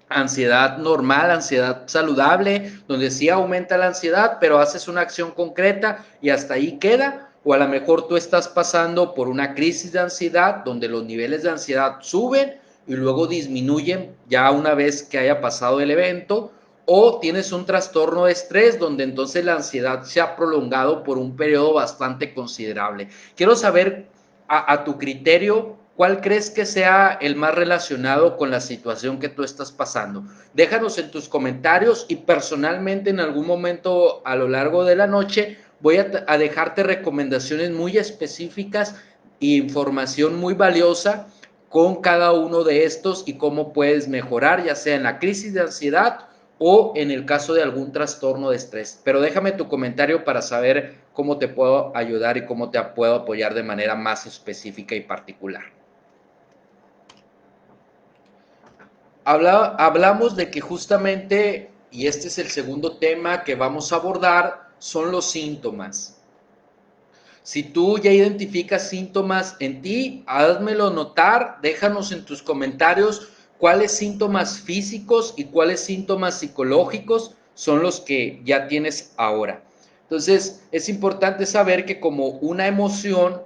ansiedad normal, ansiedad saludable, donde sí aumenta la ansiedad, pero haces una acción concreta y hasta ahí queda, o a lo mejor tú estás pasando por una crisis de ansiedad donde los niveles de ansiedad suben y luego disminuyen ya una vez que haya pasado el evento, o tienes un trastorno de estrés donde entonces la ansiedad se ha prolongado por un periodo bastante considerable. Quiero saber a tu criterio, ¿cuál crees que sea el más relacionado con la situación que tú estás pasando? Déjanos en tus comentarios y personalmente en algún momento a lo largo de la noche voy a dejarte recomendaciones muy específicas e información muy valiosa con cada uno de estos y cómo puedes mejorar, ya sea en la crisis de ansiedad o en el caso de algún trastorno de estrés. Pero déjame tu comentario para saber cómo te puedo ayudar y cómo te puedo apoyar de manera más específica y particular. Hablamos de que justamente, y este es el segundo tema que vamos a abordar, son los síntomas. Si tú ya identificas síntomas en ti, házmelo notar, déjanos en tus comentarios cuáles síntomas físicos y cuáles síntomas psicológicos son los que ya tienes ahora. Entonces, es importante saber que como una emoción,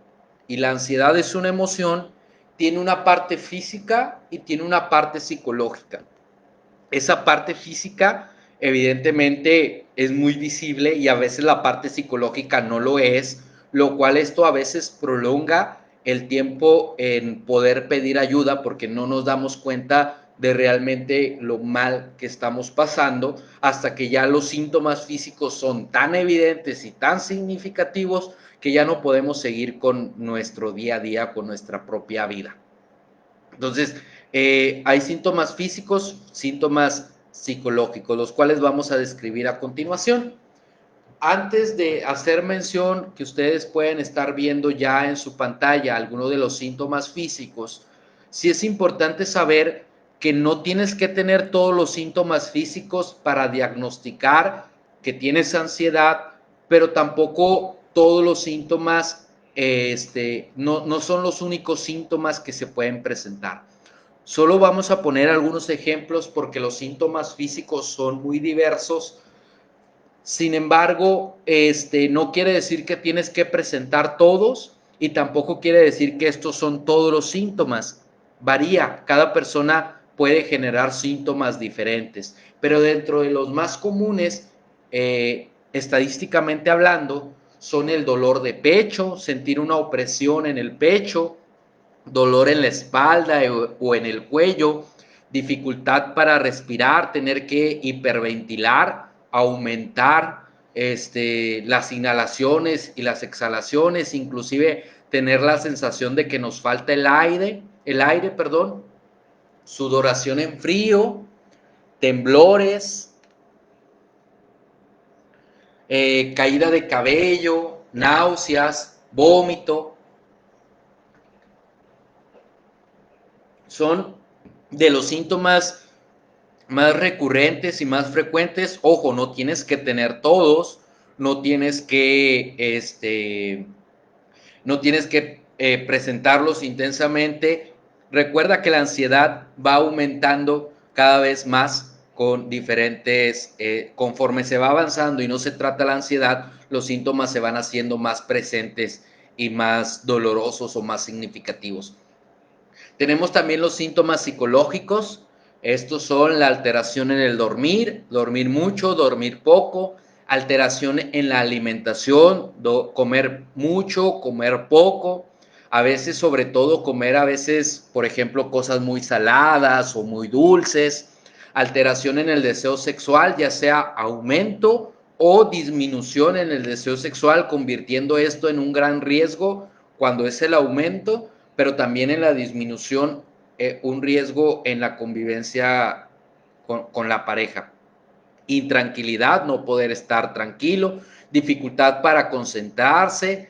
y la ansiedad es una emoción, tiene una parte física y tiene una parte psicológica. Esa parte física evidentemente es muy visible y a veces la parte psicológica no lo es, lo cual esto a veces prolonga el tiempo en poder pedir ayuda porque no nos damos cuenta de realmente lo mal que estamos pasando, hasta que ya los síntomas físicos son tan evidentes y tan significativos que ya no podemos seguir con nuestro día a día, con nuestra propia vida. Entonces, hay síntomas físicos, síntomas psicológicos, los cuales vamos a describir a continuación. Antes de hacer mención que ustedes pueden estar viendo ya en su pantalla algunos de los síntomas físicos, sí es importante saber que no tienes que tener todos los síntomas físicos para diagnosticar que tienes ansiedad, pero tampoco todos los síntomas no son los únicos síntomas que se pueden presentar. Solo vamos a poner algunos ejemplos porque los síntomas físicos son muy diversos. Sin embargo, no quiere decir que tienes que presentar todos y tampoco quiere decir que estos son todos los síntomas. Varía, cada persona puede generar síntomas diferentes, pero dentro de los más comunes, estadísticamente hablando, son el dolor de pecho, sentir una opresión en el pecho, dolor en la espalda o en el cuello, dificultad para respirar, tener que hiperventilar, aumentar las inhalaciones y las exhalaciones, inclusive tener la sensación de que nos falta el aire, perdón, sudoración en frío, temblores, caída de cabello, náuseas, vómito. Son de los síntomas más recurrentes y más frecuentes. Ojo, no tienes que tener todos, no tienes que, no tienes que presentarlos intensamente. Recuerda que la ansiedad va aumentando cada vez más con diferentes, conforme se va avanzando y no se trata la ansiedad, los síntomas se van haciendo más presentes y más dolorosos o más significativos. Tenemos también los síntomas psicológicos. Estos son la alteración en el dormir, dormir mucho, dormir poco, alteración en la alimentación, comer mucho, comer poco, a veces sobre todo comer a veces, por ejemplo, cosas muy saladas o muy dulces, alteración en el deseo sexual, ya sea aumento o disminución en el deseo sexual, convirtiendo esto en un gran riesgo cuando es el aumento, pero también en la disminución, un riesgo en la convivencia con la pareja. Intranquilidad, no poder estar tranquilo, dificultad para concentrarse,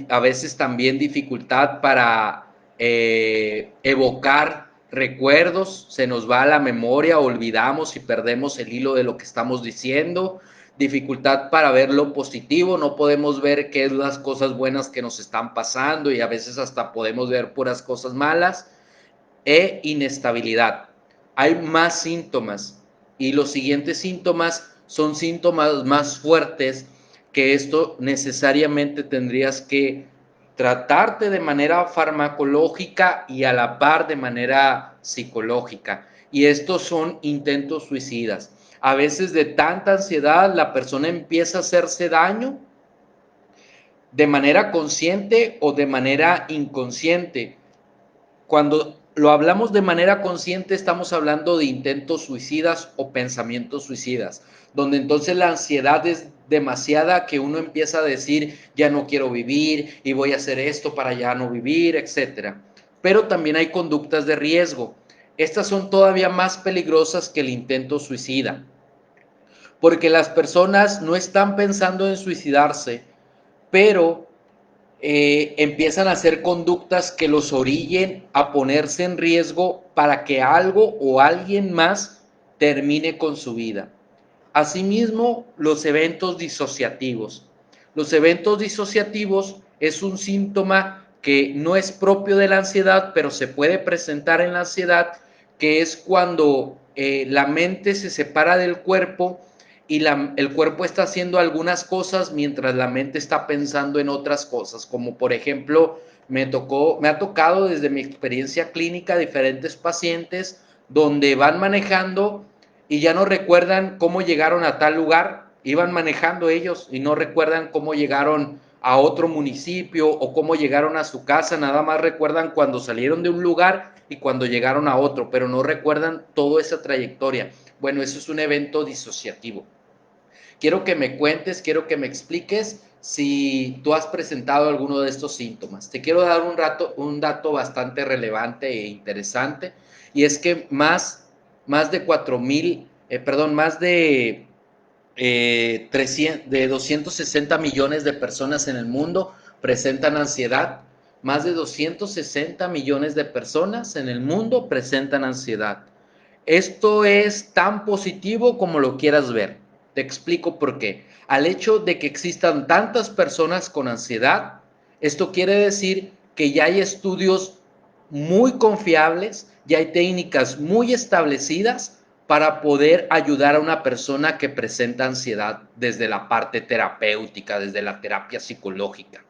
a veces también dificultad para evocar recuerdos, se nos va a la memoria, olvidamos y perdemos el hilo de lo que estamos diciendo, dificultad para ver lo positivo, no podemos ver qué es las cosas buenas que nos están pasando y a veces hasta podemos ver puras cosas malas, inestabilidad. Hay más síntomas y los siguientes síntomas son síntomas más fuertes que esto necesariamente tendrías que tratarte de manera farmacológica y a la par de manera psicológica. Y estos son intentos suicidas. A veces de tanta ansiedad la persona empieza a hacerse daño de manera consciente o de manera inconsciente. Cuando lo hablamos de manera consciente, estamos hablando de intentos suicidas o pensamientos suicidas, donde entonces la ansiedad es demasiada que uno empieza a decir, ya no quiero vivir y voy a hacer esto para ya no vivir, etcétera. Pero también hay conductas de riesgo. Estas son todavía más peligrosas que el intento suicida, porque las personas no están pensando en suicidarse, pero empiezan a hacer conductas que los orillen a ponerse en riesgo para que algo o alguien más termine con su vida. Asimismo, los eventos disociativos. Los eventos disociativos es un síntoma que no es propio de la ansiedad, pero se puede presentar en la ansiedad, que es cuando la mente se separa del cuerpo y el cuerpo está haciendo algunas cosas mientras la mente está pensando en otras cosas, como por ejemplo me ha tocado desde mi experiencia clínica diferentes pacientes donde van manejando y ya no recuerdan cómo llegaron a tal lugar, iban manejando ellos y no recuerdan cómo llegaron a otro municipio o cómo llegaron a su casa, nada más recuerdan cuando salieron de un lugar y cuando llegaron a otro, pero no recuerdan toda esa trayectoria. Bueno, eso es un evento disociativo. Quiero que me cuentes, quiero que me expliques si tú has presentado alguno de estos síntomas. Te quiero dar un dato bastante relevante e interesante, y es que más de 4,000, más de 260 millones de personas en el mundo presentan ansiedad. Más de 260 millones de personas en el mundo presentan ansiedad. Esto es tan positivo como lo quieras ver. Te explico por qué. Al hecho de que existan tantas personas con ansiedad, esto quiere decir que ya hay estudios muy confiables, ya hay técnicas muy establecidas para poder ayudar a una persona que presenta ansiedad desde la parte terapéutica, desde la terapia psicológica.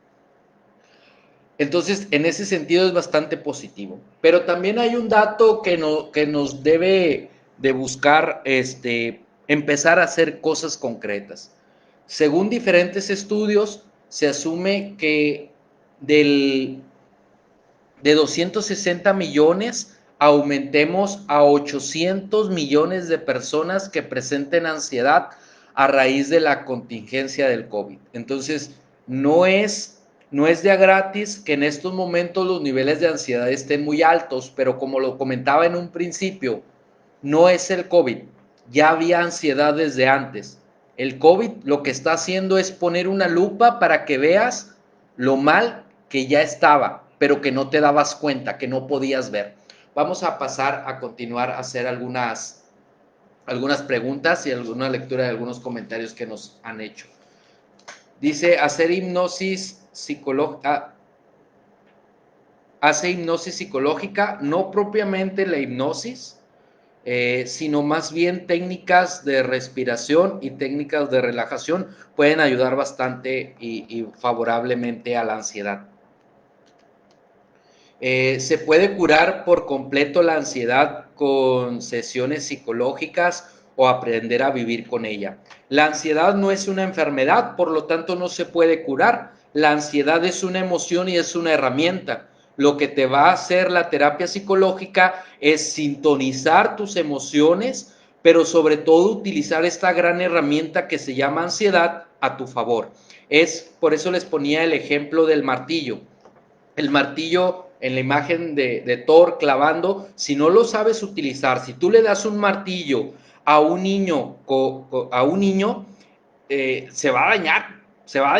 Entonces, en ese sentido es bastante positivo. Pero también hay un dato que nos debe de buscar empezar a hacer cosas concretas. Según diferentes estudios, se asume que del, de 260 millones aumentemos a 800 millones de personas que presenten ansiedad a raíz de la contingencia del COVID. Entonces, no es de a gratis que en estos momentos los niveles de ansiedad estén muy altos, pero como lo comentaba en un principio, no es el COVID, ya había ansiedad desde antes. El COVID lo que está haciendo es poner una lupa para que veas lo mal que ya estaba, pero que no te dabas cuenta, que no podías ver. Vamos a pasar a continuar a hacer algunas preguntas y alguna lectura de algunos comentarios que nos han hecho. Dice, hace hipnosis psicológica, no propiamente la hipnosis, sino más bien técnicas de respiración y técnicas de relajación pueden ayudar bastante y favorablemente a la ansiedad. Se puede curar por completo la ansiedad con sesiones psicológicas o aprender a vivir con ella. La ansiedad no es una enfermedad, por lo tanto no se puede curar. La ansiedad es una emoción y es una herramienta. Lo que te va a hacer la terapia psicológica es sintonizar tus emociones, pero sobre todo utilizar esta gran herramienta que se llama ansiedad a tu favor. Por eso les ponía el ejemplo del martillo. El martillo en la imagen de Thor clavando, si no lo sabes utilizar, si tú le das un martillo a un niño, se va a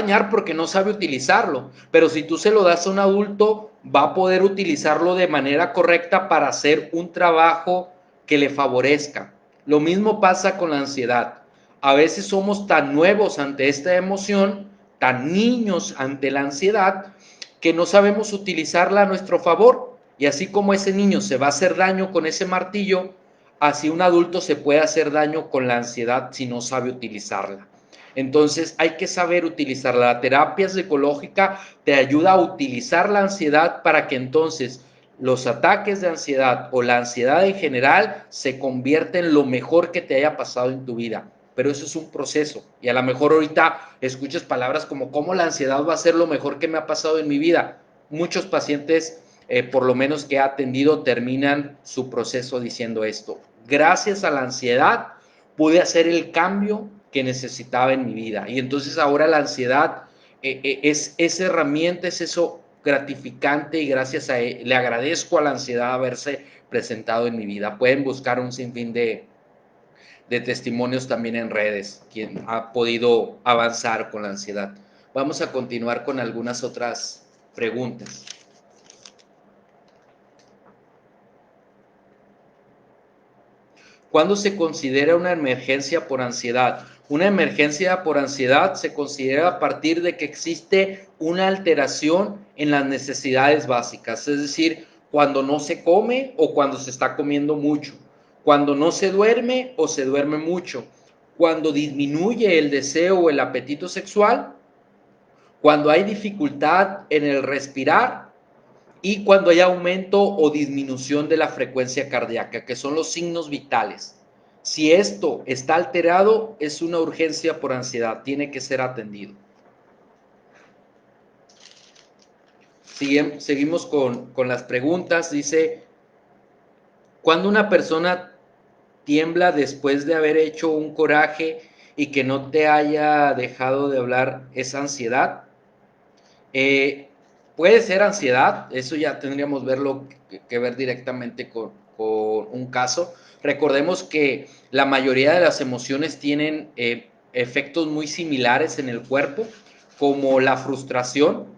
dañar porque no sabe utilizarlo, pero si tú se lo das a un adulto, va a poder utilizarlo de manera correcta para hacer un trabajo que le favorezca. Lo mismo pasa con la ansiedad. A veces somos tan nuevos ante esta emoción, tan niños ante la ansiedad, que no sabemos utilizarla a nuestro favor. Y así como ese niño se va a hacer daño con ese martillo, así un adulto se puede hacer daño con la ansiedad si no sabe utilizarla. Entonces hay que saber utilizarla. La terapia psicológica te ayuda a utilizar la ansiedad para que entonces los ataques de ansiedad o la ansiedad en general se convierten en lo mejor que te haya pasado en tu vida. Pero eso es un proceso. Y a lo mejor ahorita escuchas palabras como cómo la ansiedad va a ser lo mejor que me ha pasado en mi vida. Muchos pacientes, por lo menos que he atendido, terminan su proceso diciendo esto. Gracias a la ansiedad pude hacer el cambio que necesitaba en mi vida. Y entonces ahora la ansiedad es esa herramienta, es eso gratificante y gracias a él, le agradezco a la ansiedad haberse presentado en mi vida. Pueden buscar un sinfín de testimonios también en redes, quien ha podido avanzar con la ansiedad. Vamos a continuar con algunas otras preguntas. ¿Cuándo se considera una emergencia por ansiedad? Una emergencia por ansiedad se considera a partir de que existe una alteración en las necesidades básicas, es decir, cuando no se come o cuando se está comiendo mucho, cuando no se duerme o se duerme mucho, cuando disminuye el deseo o el apetito sexual, cuando hay dificultad en el respirar y cuando hay aumento o disminución de la frecuencia cardíaca, que son los signos vitales. Si esto está alterado, es una urgencia por ansiedad, tiene que ser atendido. Seguimos con las preguntas. Dice, Cuando una persona tiembla después de haber hecho un coraje y que no te haya dejado de hablar, ¿es ansiedad? Eh, Puede ser ansiedad, eso ya tendríamos que ver directamente con un caso. Recordemos que la mayoría de las emociones tienen efectos muy similares en el cuerpo, como la frustración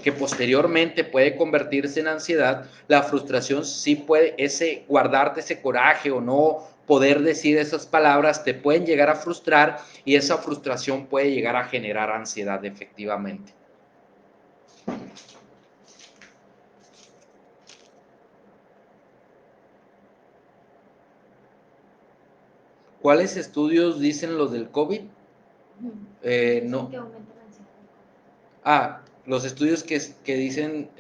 que posteriormente puede convertirse en ansiedad. La frustración sí puede, ese guardarte ese coraje o no poder decir esas palabras te pueden llegar a frustrar y esa frustración puede llegar a generar ansiedad efectivamente. ¿Cuáles estudios dicen los del COVID? No. Los estudios que dicen,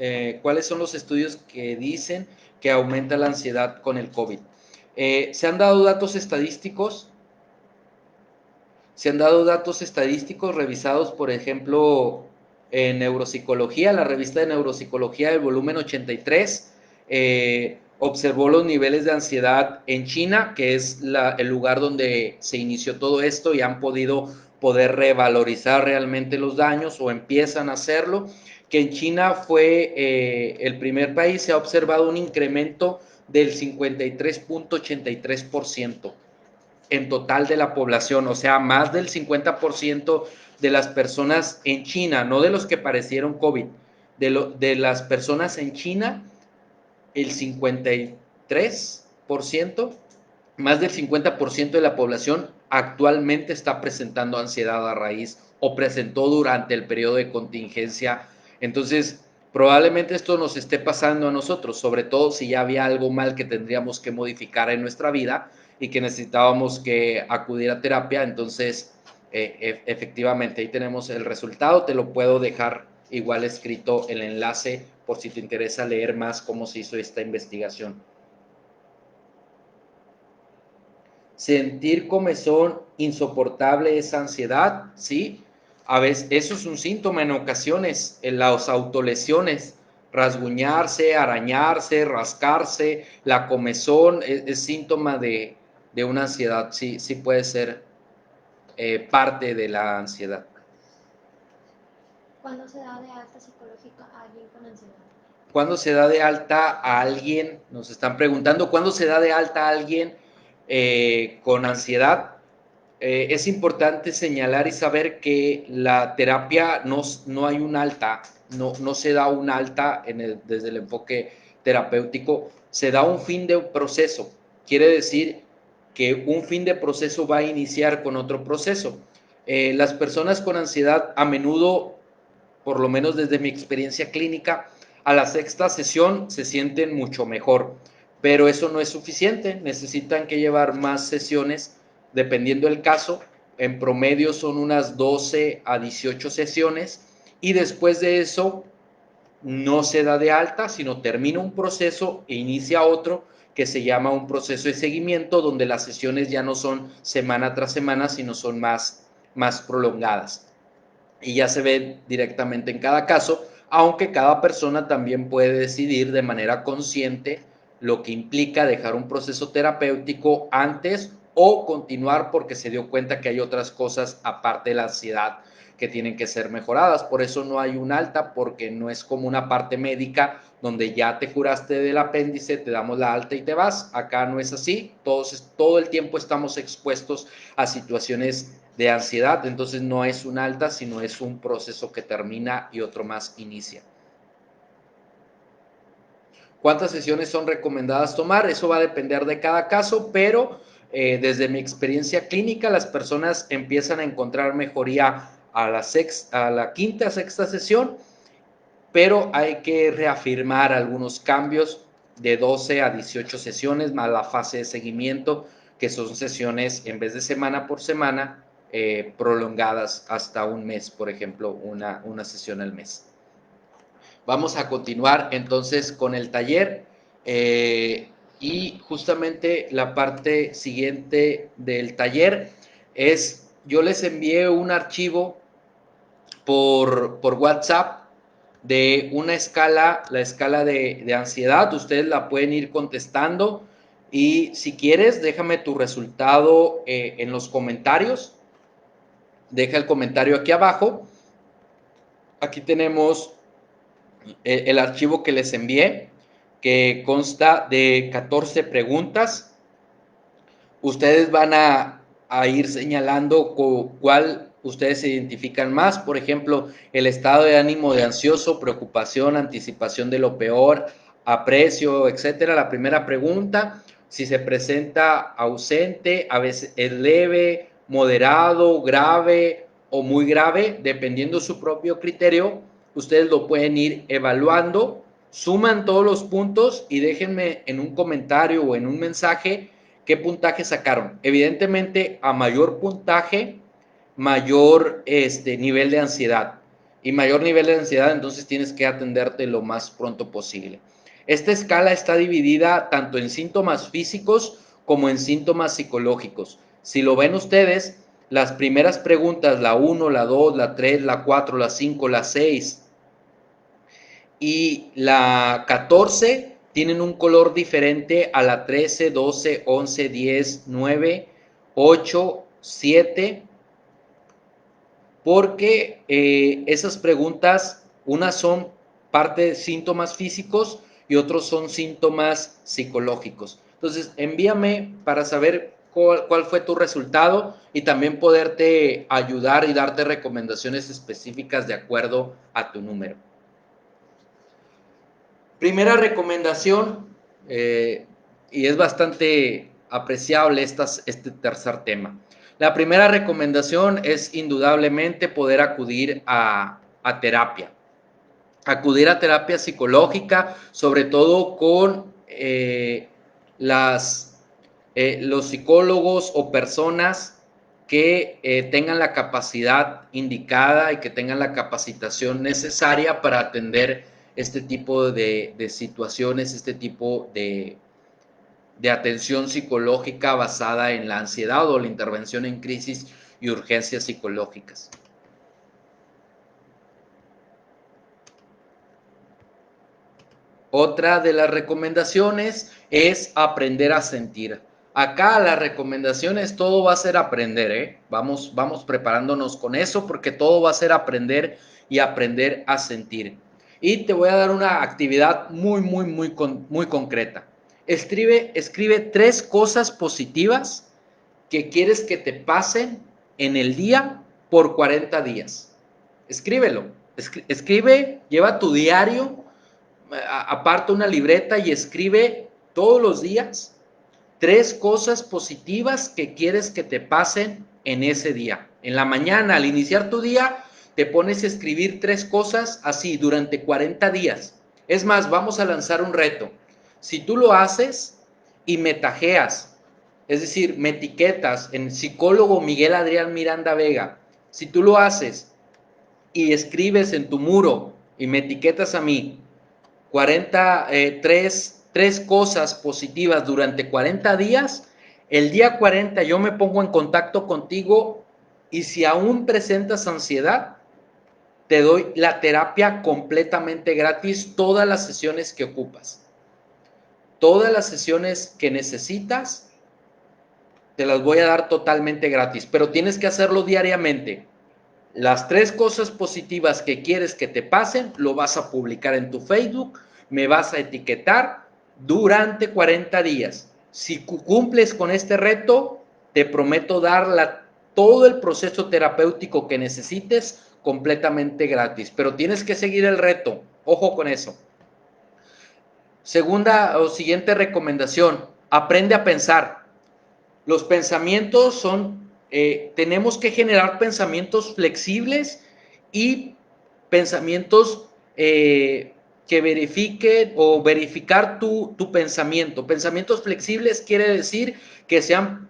¿cuáles son los estudios que dicen que aumenta la ansiedad con el COVID? Se han dado datos estadísticos, revisados, por ejemplo, en neuropsicología, la revista de neuropsicología del volumen 83, observó los niveles de ansiedad en China, que es el lugar donde se inició todo esto y han poder revalorizar realmente los daños o empiezan a hacerlo, que en China fue el primer país, se ha observado un incremento del 53.83% en total de la población, o sea, más del 50% de las personas en China, no de los que parecieron COVID, de las personas en China, el 53%, más del 50% de la población actualmente está presentando ansiedad a raíz o presentó durante el periodo de contingencia. Entonces, probablemente esto nos esté pasando a nosotros, sobre todo si ya había algo mal que tendríamos que modificar en nuestra vida y que necesitábamos que acudir a terapia. Entonces, efectivamente, ahí tenemos el resultado. Te lo puedo dejar igual escrito el enlace por si te interesa leer más cómo se hizo esta investigación. Sentir comezón insoportable es ansiedad, ¿sí? A veces eso es un síntoma en ocasiones, en las autolesiones, rasguñarse, arañarse, rascarse, la comezón es síntoma de una ansiedad, sí, sí puede ser parte de la ansiedad. ¿Cuándo se da de alta psicológica a alguien con ansiedad? ¿Cuándo se da de alta a alguien? Nos están preguntando, ¿cuándo se da de alta a alguien con ansiedad? Es importante señalar y saber que la terapia no hay un alta, no se da un alta desde el enfoque terapéutico, se da un fin de un proceso. Quiere decir que un fin de proceso va a iniciar con otro proceso. Las personas con ansiedad a menudo, por lo menos desde mi experiencia clínica, a la sexta sesión se sienten mucho mejor, pero eso no es suficiente, necesitan que llevar más sesiones dependiendo del caso. En promedio son unas 12 a 18 sesiones y después de eso no se da de alta, sino termina un proceso e inicia otro que se llama un proceso de seguimiento, donde las sesiones ya no son semana tras semana, sino son más prolongadas. Y ya se ve directamente en cada caso, aunque cada persona también puede decidir de manera consciente lo que implica dejar un proceso terapéutico antes o continuar porque se dio cuenta que hay otras cosas aparte de la ansiedad que tienen que ser mejoradas. Por eso no hay un alta, porque no es como una parte médica donde ya te curaste del apéndice, te damos la alta y te vas. Acá no es así. Todo el tiempo estamos expuestos a situaciones de ansiedad, entonces no es un alta, sino es un proceso que termina y otro más inicia. ¿Cuántas sesiones son recomendadas tomar? Eso va a depender de cada caso, pero desde mi experiencia clínica, las personas empiezan a encontrar mejoría a la quinta, sexta sesión, pero hay que reafirmar algunos cambios de 12 a 18 sesiones, más la fase de seguimiento, que son sesiones en vez de semana por semana, prolongadas hasta un mes, por ejemplo, una sesión al mes. Vamos a continuar entonces con el taller y justamente la parte siguiente del taller yo les envié un archivo por WhatsApp de una escala, la escala de ansiedad. Ustedes la pueden ir contestando y si quieres, déjame tu resultado en los comentarios. Deja el comentario aquí abajo. Aquí tenemos el archivo que les envié, que consta de 14 preguntas. Ustedes van a ir señalando cuál ustedes se identifican más. Por ejemplo, el estado de ánimo de ansioso, preocupación, anticipación de lo peor, aprecio, etcétera. La primera pregunta, si se presenta ausente, a veces es leve, moderado, grave o muy grave, dependiendo su propio criterio, ustedes lo pueden ir evaluando, suman todos los puntos y déjenme en un comentario o en un mensaje qué puntaje sacaron. Evidentemente, a mayor puntaje, mayor nivel de ansiedad. Y mayor nivel de ansiedad, entonces tienes que atenderte lo más pronto posible. Esta escala está dividida tanto en síntomas físicos como en síntomas psicológicos. Si lo ven ustedes, las primeras preguntas, la 1, la 2, la 3, la 4, la 5, la 6 y la 14 tienen un color diferente a la 13, 12, 11, 10, 9, 8, 7, porque esas preguntas, unas son parte de síntomas físicos y otros son síntomas psicológicos. Entonces, envíame para saber cuál fue tu resultado y también poderte ayudar y darte recomendaciones específicas de acuerdo a tu número. Primera recomendación, y es bastante apreciable este tercer tema. La primera recomendación es indudablemente poder acudir a terapia. Acudir a terapia psicológica, sobre todo con los psicólogos o personas que tengan la capacidad indicada y que tengan la capacitación necesaria para atender este tipo de situaciones, este tipo de atención psicológica basada en la ansiedad o la intervención en crisis y urgencias psicológicas. Otra de las recomendaciones es aprender a sentir. Acá las recomendaciones, todo va a ser aprender, ¿eh? Vamos preparándonos con eso porque todo va a ser aprender y aprender a sentir. Y te voy a dar una actividad muy concreta. Escribe 3 cosas positivas que quieres que te pasen en el día por 40 días. Escríbelo. Escribe, lleva tu diario, aparta una libreta y escribe todos los días 3 cosas positivas que quieres que te pasen en ese día. En la mañana, al iniciar tu día, te pones a escribir 3 cosas así durante 40 días. Es más, vamos a lanzar un reto. Si tú lo haces y me tagueas, es decir, me etiquetas en psicólogo Miguel Adrián Miranda Vega, si tú lo haces y escribes en tu muro y me etiquetas a mí, 3 cosas positivas durante 40 días, el día 40 yo me pongo en contacto contigo y si aún presentas ansiedad, te doy la terapia completamente gratis, todas las sesiones que ocupas. Todas las sesiones que necesitas, te las voy a dar totalmente gratis, pero tienes que hacerlo diariamente. Las 3 cosas positivas que quieres que te pasen, lo vas a publicar en tu Facebook, me vas a etiquetar durante 40 días. Si cumples con este reto, te prometo dar todo el proceso terapéutico que necesites completamente gratis, pero tienes que seguir el reto. Ojo con eso. Segunda o siguiente recomendación, aprende a pensar. Los pensamientos tenemos que generar pensamientos flexibles y pensamientos que verifiquen o verificar tu pensamiento. Pensamientos flexibles quiere decir que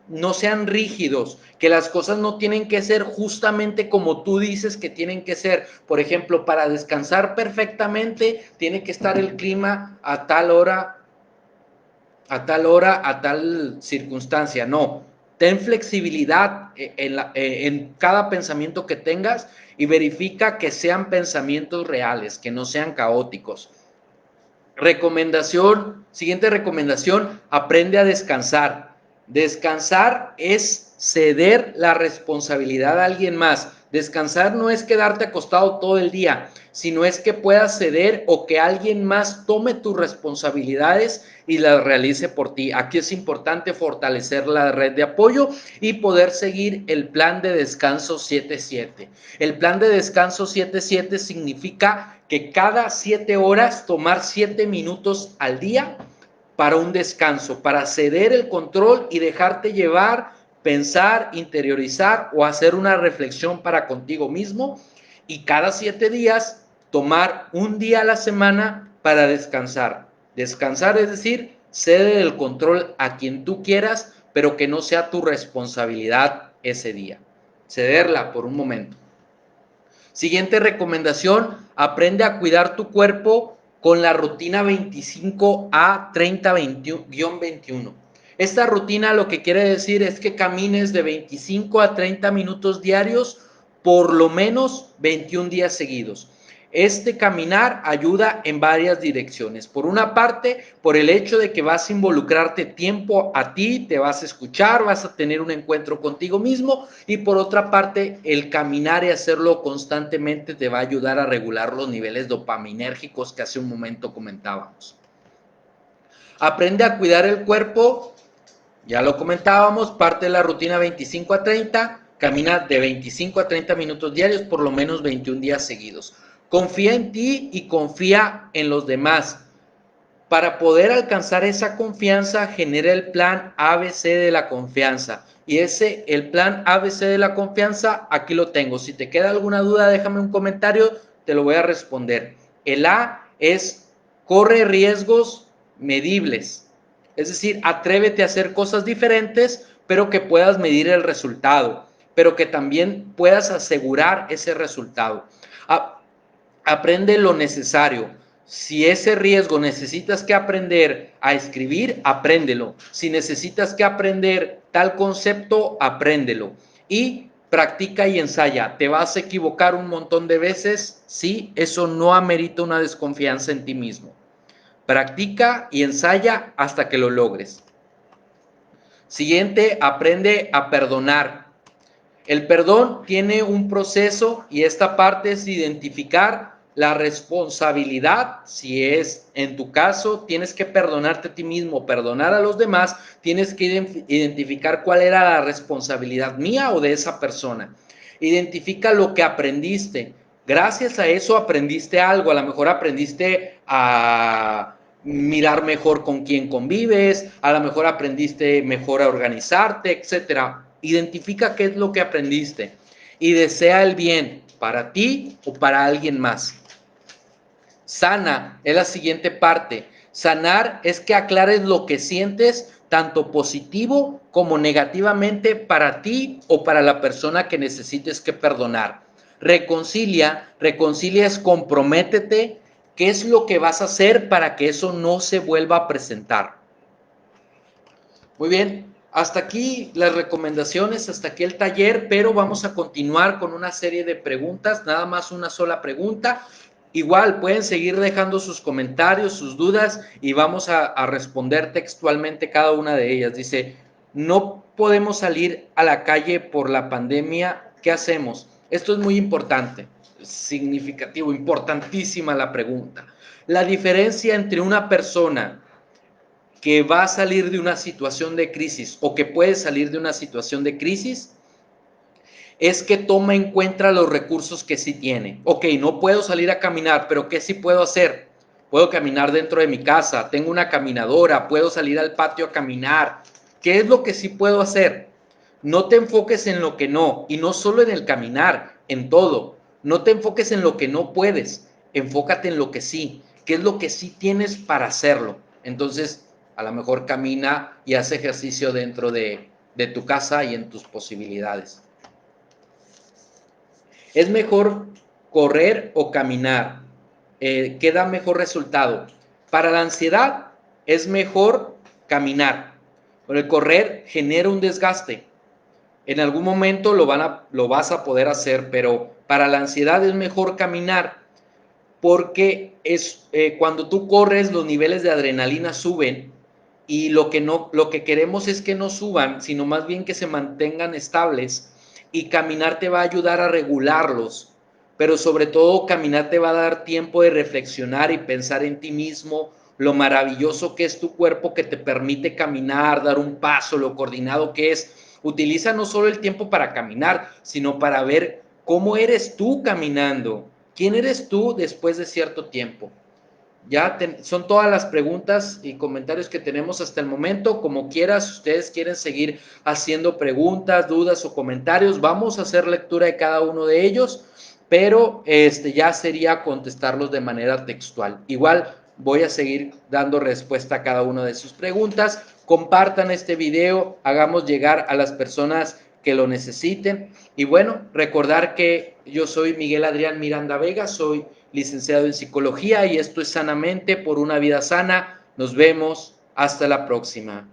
no sean rígidos, que las cosas no tienen que ser justamente como tú dices que tienen que ser. Por ejemplo, para descansar perfectamente tiene que estar el clima a tal hora, a tal circunstancia. No, ten flexibilidad en cada pensamiento que tengas y verifica que sean pensamientos reales, que no sean caóticos. Siguiente recomendación, aprende a descansar. Descansar es ceder la responsabilidad a alguien más. Descansar no es quedarte acostado todo el día, sino es que puedas ceder o que alguien más tome tus responsabilidades y las realice por ti. Aquí es importante fortalecer la red de apoyo y poder seguir el plan de descanso 7-7. El plan de descanso 7-7 significa que cada 7 horas tomar 7 minutos al día para un descanso, para ceder el control y dejarte llevar, pensar, interiorizar o hacer una reflexión para contigo mismo, y cada 7 días tomar un día a la semana para descansar. Descansar es decir, ceder el control a quien tú quieras, pero que no sea tu responsabilidad ese día. Cederla por un momento. Siguiente recomendación, aprende a cuidar tu cuerpo con la rutina 25A30-21. Esta rutina lo que quiere decir es que camines de 25 a 30 minutos diarios por lo menos 21 días seguidos. Este caminar ayuda en varias direcciones. Por una parte, por el hecho de que vas a involucrarte tiempo a ti, te vas a escuchar, vas a tener un encuentro contigo mismo, y por otra parte, el caminar y hacerlo constantemente te va a ayudar a regular los niveles dopaminérgicos que hace un momento comentábamos. Aprende a cuidar el cuerpo, ya lo comentábamos, parte de la rutina 25-30, camina de 25 a 30 minutos diarios por lo menos 21 días seguidos. Confía en ti y confía en los demás. Para poder alcanzar esa confianza, genera el plan ABC de la confianza. Y el plan ABC de la confianza, aquí lo tengo. Si te queda alguna duda, déjame un comentario, te lo voy a responder. El A es corre riesgos medibles. Es decir, atrévete a hacer cosas diferentes, pero que puedas medir el resultado, pero que también puedas asegurar ese resultado. Aprende lo necesario. Si ese riesgo necesitas que aprender a escribir, apréndelo. Si necesitas que aprender tal concepto, apréndelo. Y practica y ensaya. ¿Te vas a equivocar un montón de veces? Sí, eso no amerita una desconfianza en ti mismo. Practica y ensaya hasta que lo logres. Siguiente, aprende a perdonar. El perdón tiene un proceso y esta parte es identificar la responsabilidad. Si es en tu caso, tienes que perdonarte a ti mismo, perdonar a los demás, tienes que identificar cuál era la responsabilidad mía o de esa persona. Identifica lo que aprendiste. Gracias a eso aprendiste algo, a lo mejor aprendiste a mirar mejor con quién convives, a lo mejor aprendiste mejor a organizarte, etcétera. Identifica qué es lo que aprendiste y desea el bien para ti o para alguien más. Sana es la siguiente parte. Sanar es que aclares lo que sientes, tanto positivo como negativamente, para ti o para la persona que necesites que perdonar. Reconcilia es comprométete. ¿Qué es lo que vas a hacer para que eso no se vuelva a presentar? Muy bien, hasta aquí las recomendaciones, hasta aquí el taller, pero vamos a continuar con una serie de preguntas, nada más una sola pregunta. Igual pueden seguir dejando sus comentarios, sus dudas, y vamos a responder textualmente cada una de ellas. Dice, no podemos salir a la calle por la pandemia, ¿qué hacemos? Esto es muy importante, significativo, importantísima la pregunta. La diferencia entre una persona que va a salir de una situación de crisis o que puede salir de una situación de crisis es que toma en cuenta los recursos que sí tiene. Ok, no puedo salir a caminar, pero ¿qué sí puedo hacer? Puedo caminar dentro de mi casa, tengo una caminadora, puedo salir al patio a caminar. ¿Qué es lo que sí puedo hacer? No te enfoques en lo que no, y no solo en el caminar, en todo. No te enfoques en lo que no puedes, enfócate en lo que sí. ¿Qué es lo que sí tienes para hacerlo? Entonces, a lo mejor camina y haz ejercicio dentro de tu casa y en tus posibilidades. ¿Es mejor correr o caminar? ¿Qué da mejor resultado? Para la ansiedad es mejor caminar. Pero el correr genera un desgaste. En algún momento lo vas a poder hacer, pero para la ansiedad es mejor caminar porque cuando tú corres los niveles de adrenalina suben y lo que queremos es que no suban, sino más bien que se mantengan estables, y caminar te va a ayudar a regularlos, pero sobre todo caminar te va a dar tiempo de reflexionar y pensar en ti mismo, lo maravilloso que es tu cuerpo que te permite caminar, dar un paso, lo coordinado que es. Utiliza no solo el tiempo para caminar, sino para ver cómo eres tú caminando, quién eres tú después de cierto tiempo. Son todas las preguntas y comentarios que tenemos hasta el momento. Como quieras, si ustedes quieren seguir haciendo preguntas, dudas o comentarios, vamos a hacer lectura de cada uno de ellos, pero ya sería contestarlos de manera textual. Igual voy a seguir dando respuesta a cada una de sus preguntas. Compartan este video, hagamos llegar a las personas que lo necesiten. Y bueno, recordar que yo soy Miguel Adrián Miranda Vega, soy licenciado en psicología y esto es Sanamente por una vida sana. Nos vemos, hasta la próxima.